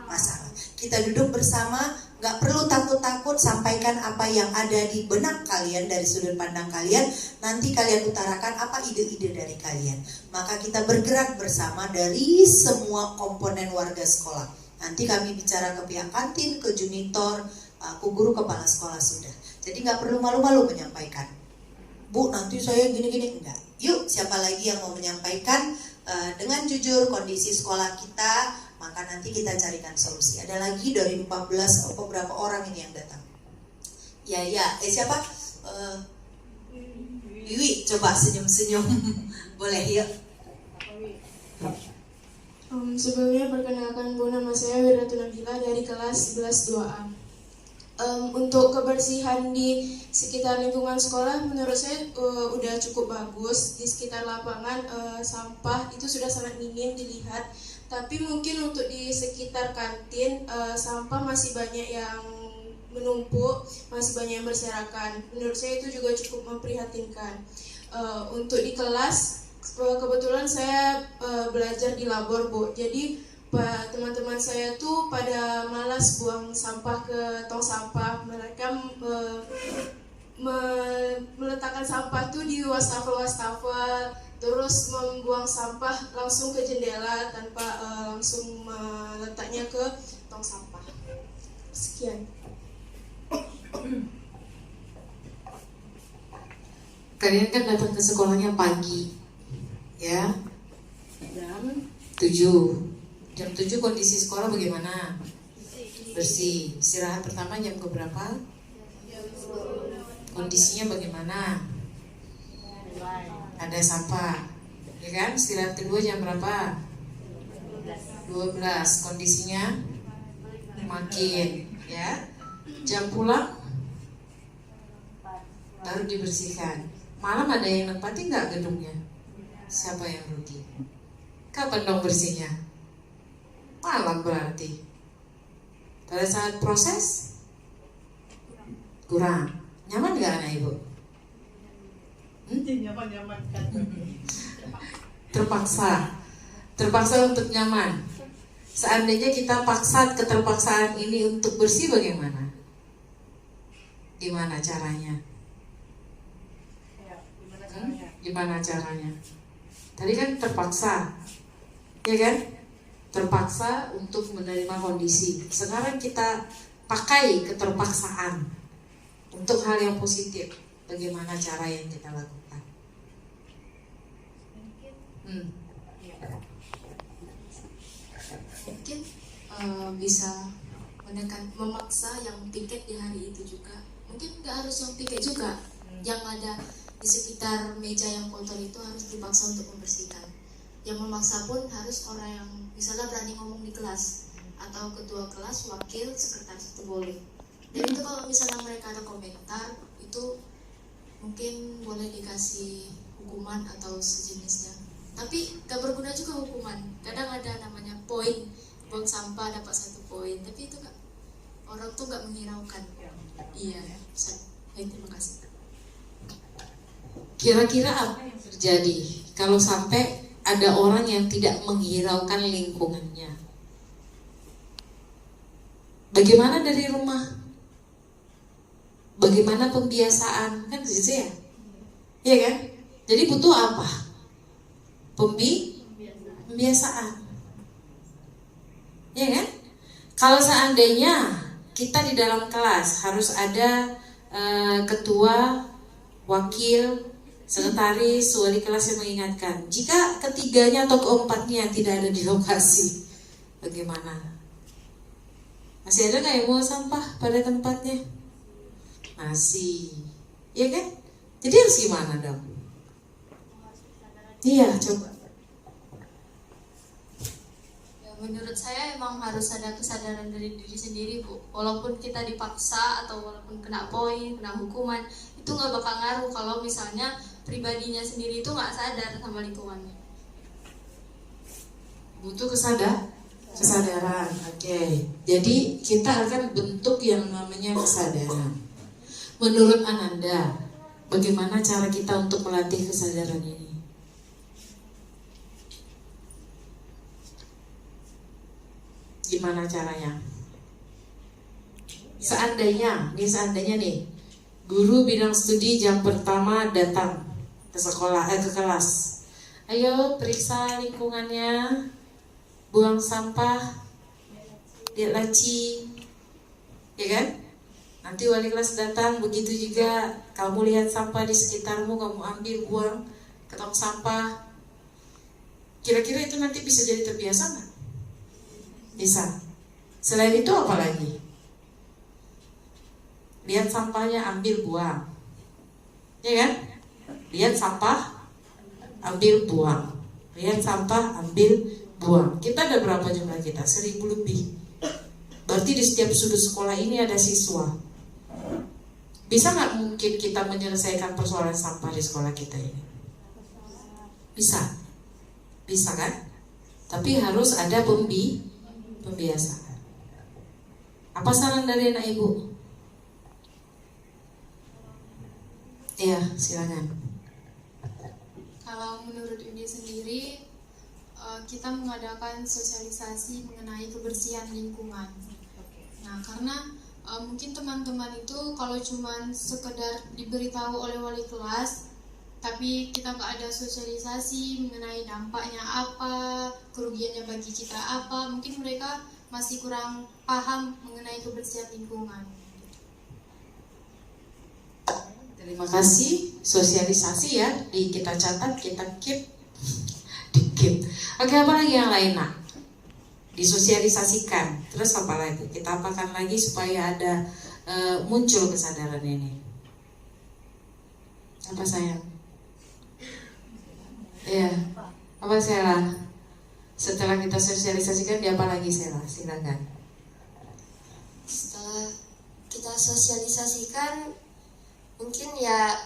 Masalah. Kita duduk bersama, nggak perlu takut-takut, sampaikan apa yang ada di benak kalian dari sudut pandang kalian. Nanti kalian utarakan apa ide-ide dari kalian. Maka kita bergerak bersama dari semua komponen warga sekolah. Nanti kami bicara ke pihak kantin, ke junitor, ke guru kepala sekolah sudah. Jadi nggak perlu malu-malu menyampaikan. Bu, nanti saya gini-gini, enggak. Yuk, siapa lagi yang mau menyampaikan dengan jujur kondisi sekolah kita, maka nanti kita carikan solusi. Ada lagi dari 14 beberapa orang ini yang datang. Ya, siapa? Wiwi, coba senyum-senyum. Boleh, yuk. Sebelumnya perkenalkan, Bu, nama saya Wiratu Nabila dari kelas 11 2A. Untuk kebersihan di sekitar lingkungan sekolah menurut saya udah cukup bagus. Di sekitar lapangan sampah itu sudah sangat minim dilihat. Tapi mungkin untuk di sekitar kantin sampah masih banyak yang menumpuk, masih banyak yang berserakan. Menurut saya itu juga cukup memprihatinkan. Untuk di kelas, kebetulan saya belajar di labor, Bu. Jadi teman-teman saya tuh pada malas buang sampah ke tong sampah. Mereka meletakkan sampah tuh di wastafel, terus membuang sampah langsung ke jendela tanpa langsung meletaknya ke tong sampah. Sekian. Kalian kan datang ke sekolahnya pagi, ya, jam 7. Jam 7 kondisi sekolah bagaimana? Bersih. Istirahat pertama jam keberapa? Kondisinya bagaimana? Ada sampah, ya kan? Istirahat kedua jam berapa? 12. Kondisinya makin, ya. Jam pulang baru dibersihkan. Malam ada yang nempati nggak gedungnya? Siapa yang rugi? Kapan dong bersihnya? Malam berarti. Pada saat proses kurang. Nyaman nggak anak ibu? Nyaman kan. Terpaksa untuk nyaman. Seandainya kita paksa keterpaksaan ini untuk bersih bagaimana? Gimana caranya? Gimana caranya? Tadi kan terpaksa, ya kan? Terpaksa untuk menerima kondisi. Sekarang kita pakai keterpaksaan untuk hal yang positif. Bagaimana cara yang kita lakukan? Mungkin bisa memaksa yang piket di hari itu juga. Mungkin nggak harus yang piket juga. Yang ada di sekitar meja yang kotor itu harus dipaksa untuk membersihkan. Yang memaksa pun harus orang yang misalnya berani ngomong di kelas, atau ketua kelas, wakil, sekretaris itu boleh. Dan itu kalau misalnya mereka ada komentar, itu mungkin boleh dikasih hukuman atau sejenisnya. Tapi gak berguna juga hukuman. Kadang ada namanya poin, buang sampah dapat 1 poin, tapi itu gak, orang tuh gak menghiraukan. Iya, terima kasih. Kira-kira apa yang terjadi kalau sampai ada orang yang tidak menghiraukan lingkungannya? Bagaimana dari rumah? Bagaimana pembiasaan? Kan gitu ya? Iya kan? Jadi butuh apa? Pembiasaan. Ya kan? Kalau seandainya kita di dalam kelas harus ada ketua, wakil, sekretaris, wali kelas yang mengingatkan. Jika ketiganya atau keempatnya tidak ada di lokasi, bagaimana? Masih ada nggak yang mau sampah pada tempatnya? Masih, ya kan? Jadi harus gimana dong? Iya, coba. Ya, menurut saya emang harus ada kesadaran dari diri sendiri, Bu. Walaupun kita dipaksa atau walaupun kena poin, kena hukuman, itu nggak bakal ngaruh kalau misalnya pribadinya sendiri itu nggak sadar sama lingkungannya. Butuh Kesadaran, oke. Jadi kita akan bentuk yang namanya kesadaran. Menurut Ananda, bagaimana cara kita untuk melatih kesadaran ini? Gimana caranya? Seandainya nih, guru bidang studi jam pertama datang ke sekolah, ke kelas. Ayo periksa lingkungannya, buang sampah, lihat laci, ya kan? Nanti wali kelas datang, begitu juga kamu lihat sampah di sekitarmu, kamu ambil, buang ke tong sampah. Kira-kira itu nanti bisa jadi terbiasa nggak? Bisa. Selain itu apa lagi? Lihat sampahnya, ambil, buang, ya kan? Lihat sampah, ambil, buang. Lihat sampah, ambil, buang. Kita ada berapa jumlah kita? 1000 lebih. Berarti di setiap sudut sekolah ini ada siswa. Bisa nggak mungkin kita menyelesaikan persoalan sampah di sekolah kita ini? Bisa. Bisa kan? Tapi harus ada pembiasaan. Apa saran dari anak ibu? Iya, silakan. Kalau menurut Uni sendiri, kita mengadakan sosialisasi mengenai kebersihan lingkungan. Nah, karena mungkin teman-teman itu kalau cuman sekedar diberitahu oleh wali kelas, tapi kita nggak ada sosialisasi mengenai dampaknya apa, kerugiannya bagi kita apa, mungkin mereka masih kurang paham mengenai kebersihan lingkungan. Terima kasih, sosialisasi ya, kita catat, kita keep. Oke, apa lagi yang lain nak? Disosialisasikan. Terus apa lagi? Kita apakan lagi supaya ada muncul kesadaran ini? Apa sayang? Iya. Apa Sela? Setelah kita sosialisasikan, dia apa lagi Sela? Silakan. Setelah kita sosialisasikan, mungkin ya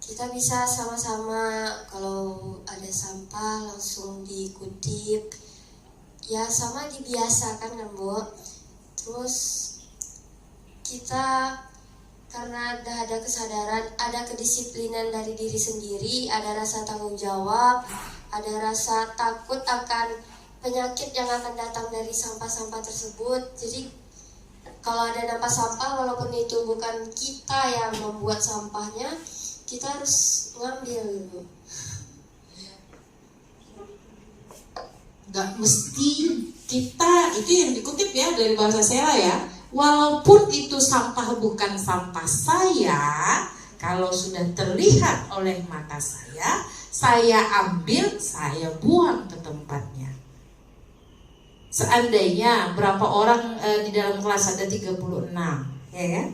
kita bisa sama-sama kalau ada sampah langsung dikutip, ya sama dibiasakan kan Bu. Terus kita karena ada kesadaran, ada kedisiplinan dari diri sendiri, ada rasa tanggung jawab, ada rasa takut akan penyakit yang akan datang dari sampah-sampah tersebut. Jadi kalau ada nampak sampah, walaupun itu bukan kita yang membuat sampahnya, kita harus ngambil gitu. Gak mesti kita, itu yang dikutip ya dari bahasa Sela ya. Walaupun itu sampah bukan sampah saya, kalau sudah terlihat oleh mata saya ambil, saya buang ke tempatnya. Seandainya berapa orang di dalam kelas ada 36, ya kan?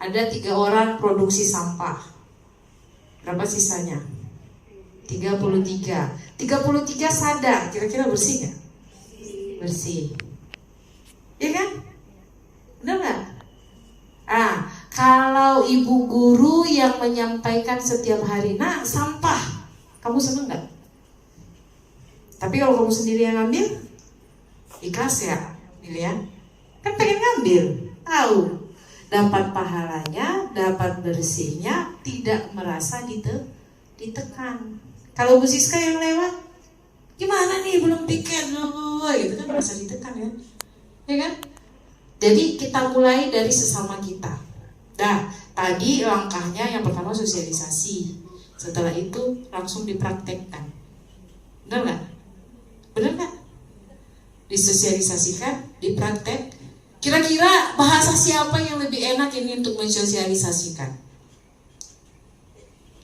Ada 3 orang produksi sampah. Berapa sisanya? 33 sadar, kira-kira bersih gak? Bersih. Ya kan? Benar gak? Kalau ibu guru yang menyampaikan setiap hari, nah sampah, kamu seneng gak? Tapi kalau kamu sendiri yang ngambil, ikhlas ya, Milian? Kan pengen ngambil, tahu, dapat pahalanya, dapat bersihnya, tidak merasa ditekan. Kalau Bu Siska yang lewat, gimana nih belum piket, gitu kan merasa ditekan ya, ya kan? Jadi kita mulai dari sesama kita. Nah, tadi langkahnya yang pertama sosialisasi, setelah itu langsung dipraktekkan. Benar nggak? Benar nggak? Disosialisasikan, dipraktek. Kira-kira bahasa siapa yang lebih enak ini untuk mensosialisasikan?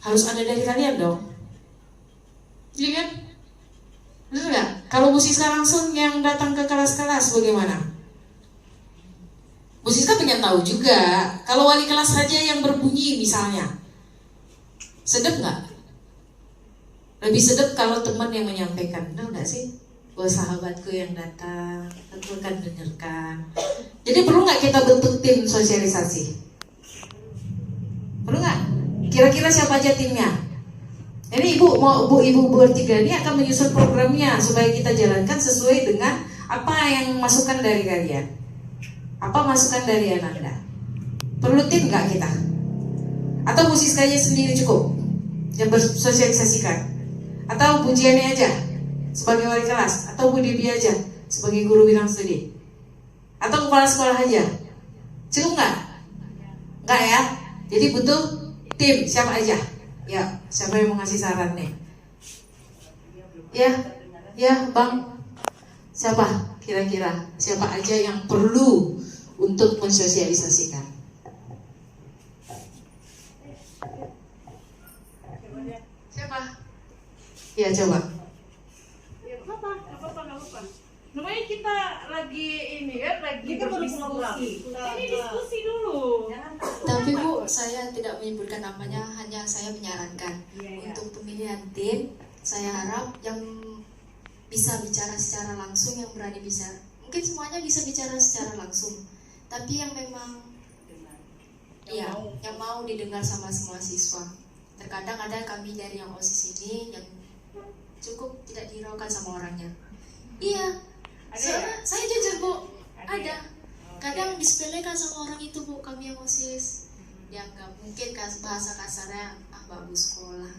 Harus ada dari kalian dong. Iya kan? Benar nggak? Kalau Bu Siska langsung yang datang ke kelas-kelas bagaimana? Bu Siska pengen tahu juga. Kalau wali kelas saja yang berbunyi misalnya, sedap nggak? Lebih sedap kalau teman yang menyampaikan, benar nggak sih? Buat sahabatku yang datang, aku akan dengarkan. Jadi perlu nggak kita bentuk tim sosialisasi? Perlu nggak? Kira-kira siapa aja timnya? Ini ibu bertiga ini akan menyusun programnya supaya kita jalankan sesuai dengan Apa yang masukan dari kalian? Apa masukan dari Ananda? Perlu tim nggak kita? Atau Bu Siska aja sendiri cukup yang bersosialisasikan? Atau Bu Jiani aja sebagai wali kelas? Atau Bu Devi aja sebagai guru bidang studi? Atau kepala sekolah aja? Cukup nggak? Nggak ya? Jadi butuh tim, siapa aja? Ya, siapa yang mau ngasih saran nih? Ya Bang. Siapa kira-kira? Siapa aja yang perlu untuk mensosialisasikan? Siapa? Ya coba. Ya nggak apa-apa. Namanya kita lagi ini kan, lagi berdiskusi. Ini diskusi dulu. Tapi Bu, saya tidak menyebutkan namanya, hanya saya menyarankan untuk pemilihan tim. Saya harap yang bisa bicara secara langsung, yang berani bicara. Mungkin semuanya bisa bicara secara langsung, tapi yang memang yang mau didengar sama semua siswa. Terkadang ada kami dari yang OSIS ini yang cukup tidak dihiraukan sama orangnya. Iya, saya jujur Bu, ada. Kadang disepelekan sama orang itu Bu, kami yang OSIS. Dianggap mungkin bahasa kasarnya bagus sekolah.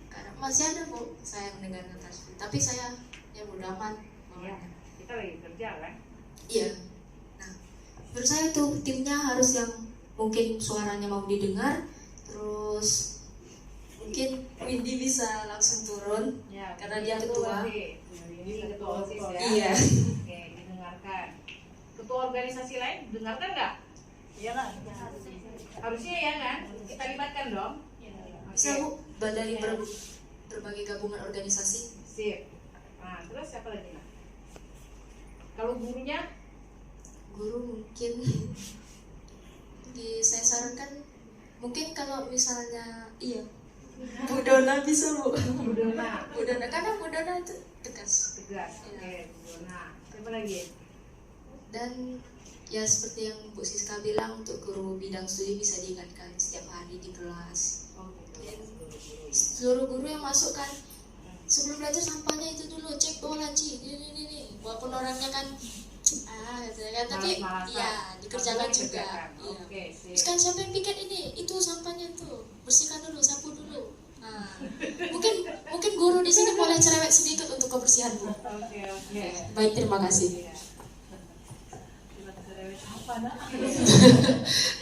Kadang masih ada Bu, saya mendengar kata seperti itu. Tapi saya ya bodo amat. Kita lagi kerja kan? Iya. Nah, menurut saya tuh timnya harus yang mungkin suaranya mau didengar. Terus mungkin Windy bisa langsung turun karena dia ketua. Ini ketua OSIS ya. Iya. Oke, didengarkan. Ketua organisasi lain dengarkan nggak? Iya kan? Harusnya ya kan? Kita libatkan dong. Bisa Bu, dari berbagai gabungan organisasi. Sip. Nah, terus siapa lagi? Kalau gurunya? Guru mungkin saya sarankan mungkin kalau misalnya Bu Dona bisa Bu. Bu Dona karena Bu Dona itu tegas. Oke, Bu Dona. Siapa lagi? Dan ya seperti yang Bu Siska bilang, untuk guru bidang studi bisa diingatkan setiap hari di kelas. Dan seluruh guru yang masuk kan sebelum belajar sampahnya itu dulu cek bahwa laci ini walaupun orangnya kan tapi ya dikerjakan juga. Oke, terus kan siapa yang piket ini, itu sampahnya tuh bersihkan dulu, sapu dulu. Nah, mungkin guru di sini boleh cerewet sedikit untuk kebersihan Bu. Oke. Baik, terima kasih.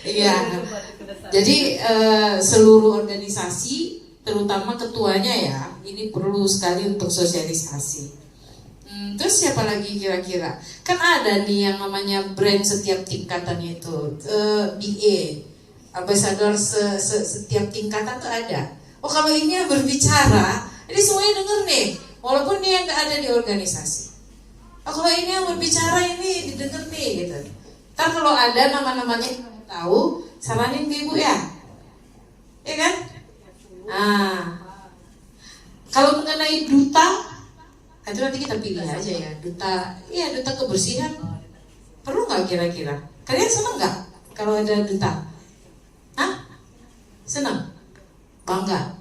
Iya. Jadi seluruh organisasi, terutama ketuanya ya, ini perlu sekali untuk sosialisasi. Terus siapa lagi kira-kira? Kan ada nih yang namanya brand setiap tingkatan itu, BA, ambassador setiap tingkatan tuh ada. Oh kalau ini yang berbicara, jadi semuanya denger nih, walaupun dia nggak ada di organisasi. Oh kalau ini yang berbicara ini didengar nih gitu. Ntar kalau ada nama-namanya yang tahu, saranin ke ibu ya, ya kan? Nah, kalau mengenai duta, itu nanti kita pilih aja ya, duta kebersihan. Perlu nggak kira-kira? Kalian seneng nggak kalau ada duta? Hah? Seneng? Bangga?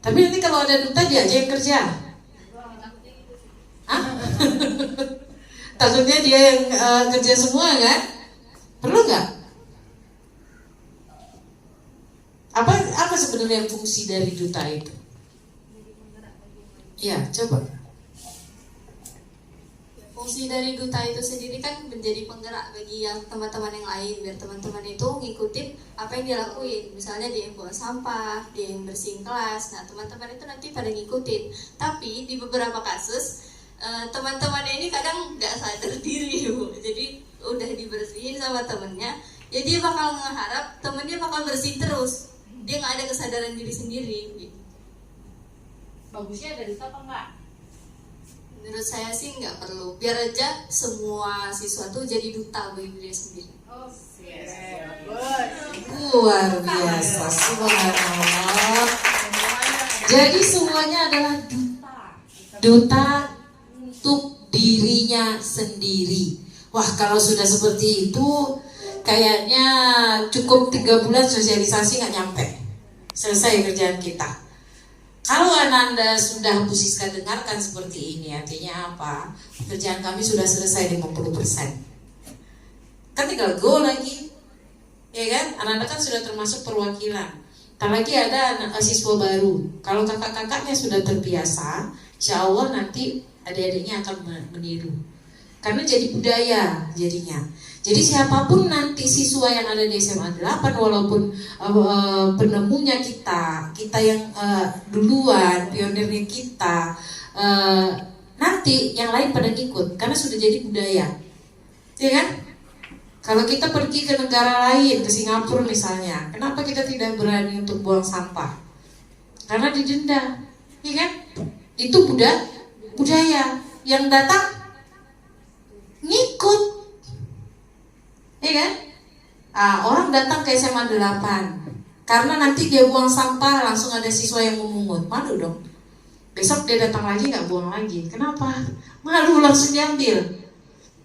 Tapi nanti kalau ada duta dia aja yang kerja. Hah? Takutnya dia yang kerja semua kan? Perlu nggak? Apa sebenarnya fungsi dari duta itu? Ya, coba. Fungsi dari duta itu sendiri kan menjadi penggerak bagi yang teman-teman yang lain, biar teman-teman itu ngikutin apa yang dia lakuin. Misalnya dia yang buang sampah, dia yang bersihin kelas, nah teman-teman itu nanti pada ngikutin. Tapi di beberapa kasus teman-temannya ini kadang nggak sadar diri Bu. Jadi udah dibersihin sama temennya, ya dia bakal mengharap temennya bakal bersih terus. Dia nggak ada kesadaran diri sendiri. Bagusnya ada duta apa enggak? Menurut saya sih nggak perlu. Biar aja semua siswa tuh jadi duta bagi dia sendiri. Oh, luar biasa, subhanallah. Jadi semuanya adalah duta untuk dirinya sendiri. Wah, kalau sudah seperti itu, kayaknya cukup 3 bulan sosialisasi nggak nyampe. Selesai kerjaan kita. Kalau Anda sudah Bu Siska dengarkan seperti ini, artinya apa? Pekerjaan kami sudah selesai 50%. Kan tinggal go lagi, ya kan? Anda kan sudah termasuk perwakilan. Tak lagi ada anak siswa baru. Kalau kakak-kakaknya sudah terbiasa, insya Allah nanti adik-adiknya akan meniru. Karena jadi budaya jadinya. Jadi siapapun nanti siswa yang ada di SMA 8, walaupun penemunya kita yang duluan, pionirnya kita, nanti yang lain pada ikut, karena sudah jadi budaya, ya kan? Kalau kita pergi ke negara lain, ke Singapura misalnya, kenapa kita tidak berani untuk buang sampah? Karena didenda, ya kan? Itu budaya yang datang ngikut, ya kan? Orang datang ke SMA 8 karena nanti dia buang sampah langsung ada siswa yang memungut, malu dong. Besok dia datang lagi nggak buang lagi, kenapa? Malu, langsung diambil.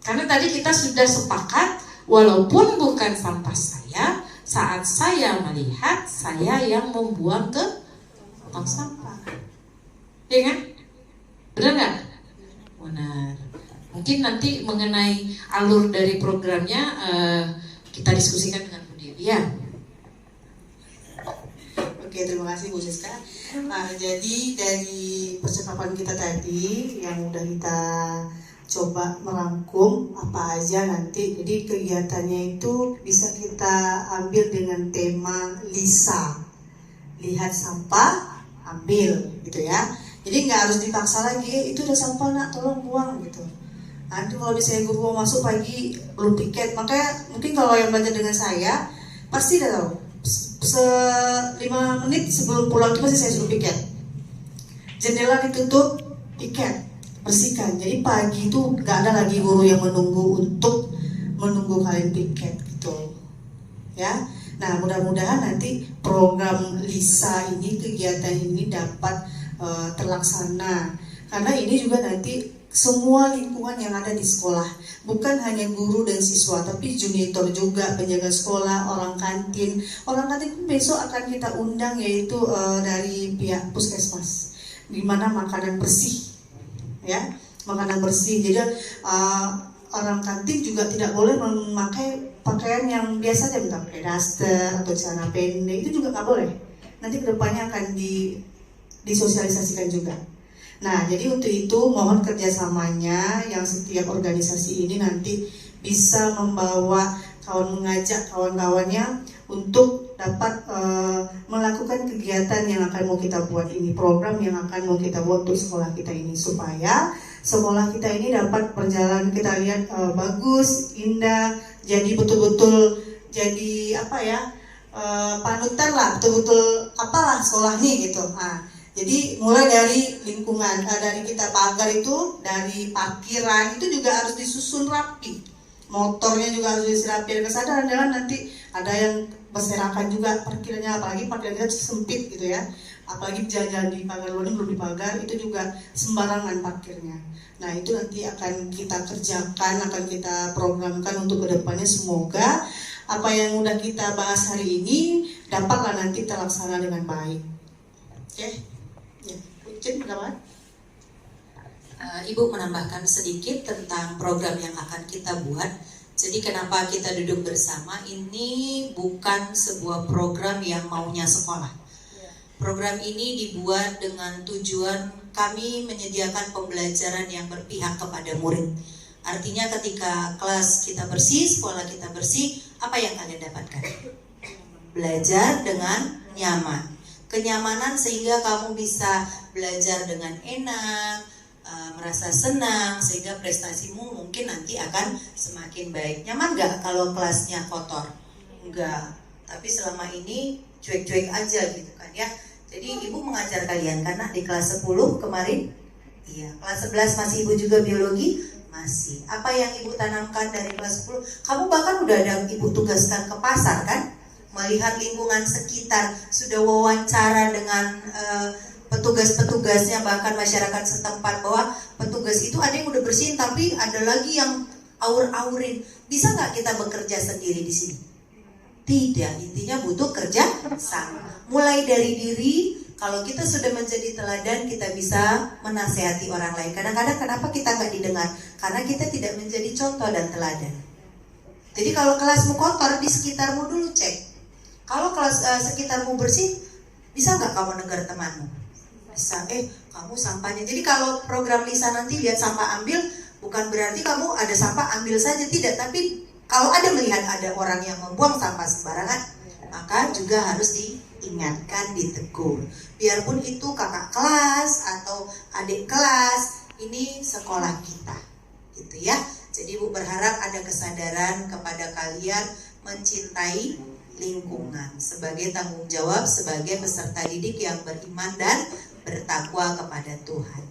Karena tadi kita sudah sepakat, walaupun bukan sampah saya, saat saya melihat saya yang membuang ke tong sampah, ya kan? Benar nggak? Benar. Mungkin nanti mengenai alur dari programnya kita diskusikan dengan Bu Dewi ya. Oke, terima kasih Bu Siska. Jadi dari percakapan kita tadi yang udah kita coba merangkum apa aja nanti. Jadi kegiatannya itu bisa kita ambil dengan tema LISA. Lihat sampah, ambil gitu ya. Jadi nggak harus dipaksa lagi, itu udah sampah nak, tolong buang gitu. Nanti kalau misalnya guru mau masuk pagi belum piket, makanya mungkin kalau yang belajar dengan saya pasti udah tahu. 5 menit sebelum pulang itu pasti saya suruh piket. Jendela ditutup, piket, bersihkan. Jadi pagi itu nggak ada lagi guru yang menunggu kalian piket gitu, ya. Nah mudah-mudahan nanti program LISA ini, kegiatan ini dapat terlaksana. Karena ini juga nanti semua lingkungan yang ada di sekolah, bukan hanya guru dan siswa, tapi junitor juga, penjaga sekolah, orang kantin pun besok akan kita undang, yaitu dari pihak puskesmas, gimana makanan bersih, ya, makanan bersih. Jadi orang kantin juga tidak boleh memakai pakaian yang biasa aja, entah pakai daster atau celana pendek, itu juga nggak boleh. Nanti kedepannya akan disosialisasikan juga. Nah, jadi untuk itu mohon kerjasamanya yang setiap organisasi ini nanti bisa mengajak kawan-kawannya untuk dapat melakukan kegiatan yang akan mau kita buat ini, program yang akan mau kita buat untuk sekolah kita ini, supaya sekolah kita ini dapat berjalan, kita lihat bagus, indah, jadi betul-betul jadi panutan lah, betul-betul apalah sekolahnya gitu. Jadi mulai dari lingkungan, dari kita pagar itu, dari parkiran itu juga harus disusun rapi, motornya juga harus disusun rapi. Kesadaran jangan nanti ada yang berserakan juga parkirnya, apalagi parkirnya kita sempit gitu ya, apalagi jalan-jalan di pagar luar belum dipagar, itu juga sembarangan parkirnya. Nah itu nanti akan kita kerjakan, akan kita programkan untuk kedepannya. Semoga apa yang udah kita bahas hari ini dapatlah nanti terlaksana dengan baik. Oke. Ibu menambahkan sedikit tentang program yang akan kita buat. Jadi kenapa kita duduk bersama, ini bukan sebuah program yang maunya sekolah. Program ini dibuat dengan tujuan kami menyediakan pembelajaran yang berpihak kepada murid. Artinya ketika kelas kita bersih, sekolah kita bersih, apa yang kalian dapatkan? Belajar dengan nyaman. Kenyamanan sehingga kamu bisa belajar dengan enak, merasa senang, sehingga prestasimu mungkin nanti akan semakin baik. Nyaman gak kalau kelasnya kotor? Enggak, tapi selama ini cuek-cuek aja gitu kan ya. Jadi ibu mengajar kalian karena di kelas 10 kemarin, iya, kelas 11 masih ibu juga biologi, masih. Apa yang ibu tanamkan dari kelas 10? Kamu bahkan udah ada ibu tugaskan ke pasar kan? Melihat lingkungan sekitar, sudah wawancara dengan petugas-petugasnya, bahkan masyarakat setempat, bahwa petugas itu ada yang udah bersihin tapi ada lagi yang aur-aurin. Bisa nggak kita bekerja sendiri di sini? Tidak, intinya butuh kerja sama. Mulai dari diri, Kalau kita sudah menjadi teladan, kita bisa menasehati orang lain. Kadang-kadang kenapa kita nggak didengar? Karena kita tidak menjadi contoh dan teladan. Jadi kalau kelasmu kotor, di sekitarmu dulu cek. Kalau kelas sekitarmu bersih, bisa nggak kamu negur temanmu? Bisa. Kamu sampahnya. Jadi kalau program Lisa nanti lihat sampah ambil, bukan berarti kamu ada sampah ambil saja, tidak. Tapi kalau ada melihat ada orang yang membuang sampah sembarangan, maka juga harus diingatkan, ditegur. Biarpun itu kakak kelas atau adik kelas, ini sekolah kita, gitu ya. Jadi Ibu berharap ada kesadaran kepada kalian mencintai lingkungan sebagai tanggung jawab sebagai peserta didik yang beriman dan bertakwa kepada Tuhan.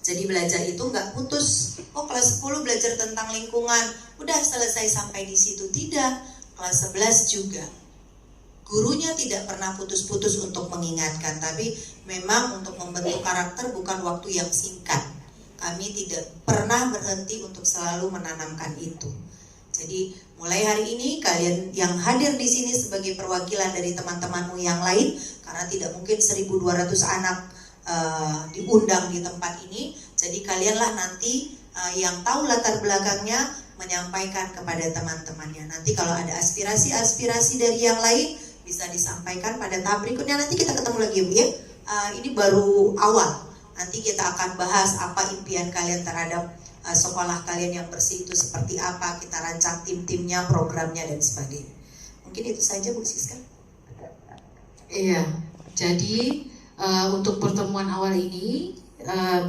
Jadi belajar itu nggak putus. Kelas 10 belajar tentang lingkungan, udah selesai sampai di situ. Tidak. Kelas 11 juga. Gurunya tidak pernah putus-putus untuk mengingatkan, tapi memang untuk membentuk karakter bukan waktu yang singkat. Kami tidak pernah berhenti untuk selalu menanamkan itu. Jadi mulai hari ini kalian yang hadir di sini sebagai perwakilan dari teman-temanmu yang lain, karena tidak mungkin 1.200 anak diundang di tempat ini. Jadi kalianlah nanti yang tahu latar belakangnya menyampaikan kepada teman-temannya. Nanti kalau ada aspirasi-aspirasi dari yang lain bisa disampaikan pada tahap berikutnya. Nanti kita ketemu lagi Bu ya. Ini baru awal. Nanti kita akan bahas apa impian kalian terhadap sekolah kalian yang bersih itu seperti apa. Kita rancang tim-timnya, programnya dan sebagainya. Mungkin itu saja Bu Siska. Iya. Jadi untuk pertemuan awal ini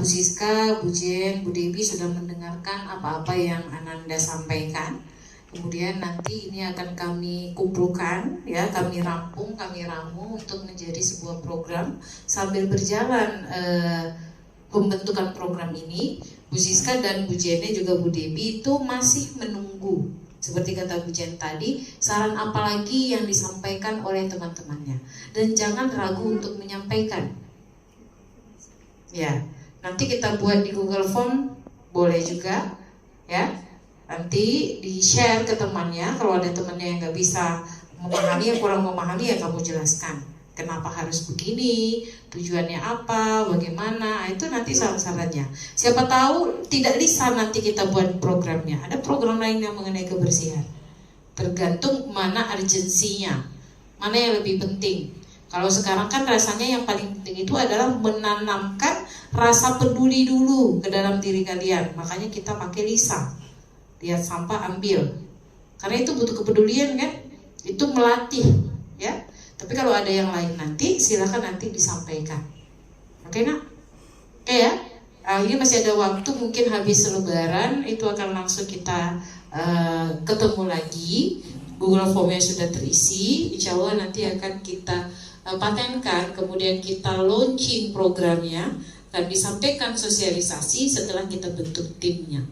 Bu Siska, Bu Jen, Bu Dewi sudah mendengarkan apa-apa yang Ananda sampaikan. Kemudian nanti ini akan kami kumpulkan, ya, kami rampung, kami ramu untuk menjadi sebuah program. Sambil berjalan pembentukan program ini, Bu Siska dan Bu Jen juga Bu Dewi itu masih menunggu. Seperti kata Bu Jen tadi, saran apa lagi yang disampaikan oleh teman-temannya. Dan jangan ragu untuk menyampaikan. Ya, nanti kita buat di Google Form, boleh juga, ya. Nanti di-share ke temannya. Kalau ada temannya yang nggak bisa memahami, yang kurang memahami, ya kamu jelaskan. Kenapa harus begini, tujuannya apa, bagaimana, itu nanti saran-sarannya. Siapa tahu tidak bisa nanti kita buat programnya. Ada program lain yang mengenai kebersihan. Tergantung mana urgensinya, mana yang lebih penting. Kalau sekarang kan rasanya yang paling penting itu adalah menanamkan rasa peduli dulu ke dalam diri kalian. Makanya kita pakai Lisa. Lihat sampah ambil. Karena itu butuh kepedulian kan? Itu melatih, ya. Tapi kalau ada yang lain nanti silakan nanti disampaikan. Oke nak? Oke ya. Ini masih ada waktu, mungkin habis Lebaran itu akan langsung kita ketemu lagi. Google Formnya sudah terisi. Insya Allah nanti akan kita patenkan, kemudian kita launching programnya dan disampaikan sosialisasi setelah kita bentuk timnya.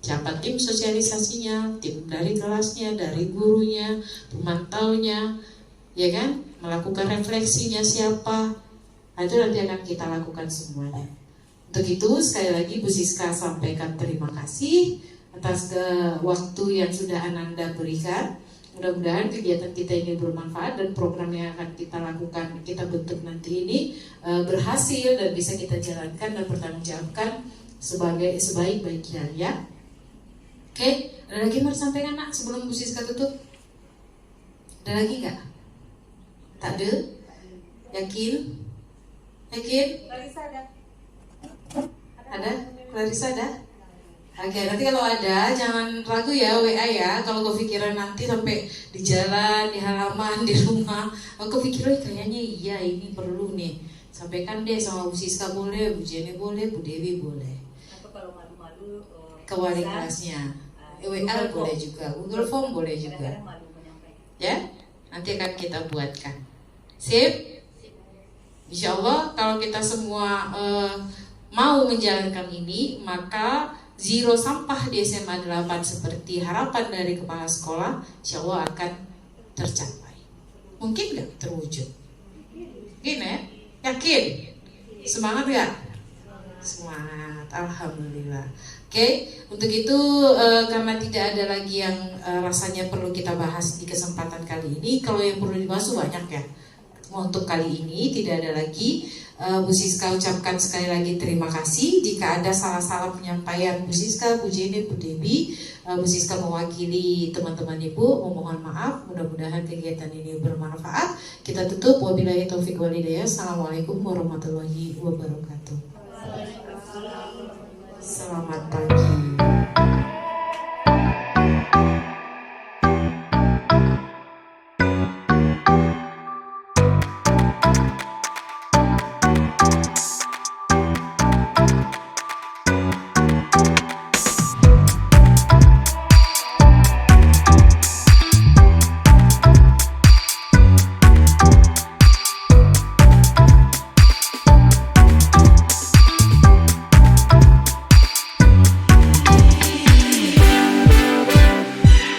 Siapa tim sosialisasinya, tim dari kelasnya, dari gurunya, pemantaunya, ya kan? Melakukan refleksinya siapa? Itu nanti akan kita lakukan semuanya. Untuk itu sekali lagi Bu Siska sampaikan terima kasih atas waktu yang sudah Ananda berikan. Mudah-mudahan kegiatan kita ini bermanfaat dan program yang akan kita lakukan, kita bentuk nanti ini berhasil dan bisa kita jalankan dan bertanggungjawabkan sebaik-baiknya ya. Oke, ada lagi mau disampaikan nak sebelum Bu Siska tutup? Ada lagi nggak? Tak ada? Yakin? Yakin? Clarissa ada. Ada? Clarissa ada? Oke, nanti kalau ada jangan ragu ya WA ya. Kalau kepikiran nanti sampai di jalan, di halaman, di rumah, kepikiran kayaknya iya ini perlu nih. Sampaikan deh sama Bu Siska boleh, Bu Jenny boleh, Bu Dewi boleh. Atau kalau malu-malu ke wali kelasnya, WA boleh juga, Google Form boleh juga. Ya, nanti akan kita buatkan. Sip? Insya Allah kalau kita semua mau menjalankan ini, maka zero sampah di SMA 8 seperti harapan dari kepala sekolah, insya Allah akan tercapai. Mungkin nggak terwujud? Mungkin ya? Yakin? Semangat nggak? Semangat, alhamdulillah. Oke, untuk itu karena tidak ada lagi yang rasanya perlu kita bahas di kesempatan kali ini. Kalau yang perlu dibahas banyak ya. untuk kali ini tidak ada lagi. Bu Siska ucapkan sekali lagi terima kasih. Jika ada salah-salah penyampaian Bu Siska, Bu Jenny, Bu Debbie, Bu Siska mewakili teman-teman Ibu memohon maaf. Mudah-mudahan kegiatan ini bermanfaat. Kita tutup, wabillahi taufiq walhidayah. Assalamualaikum warahmatullahi wabarakatuh. Selamat pagi.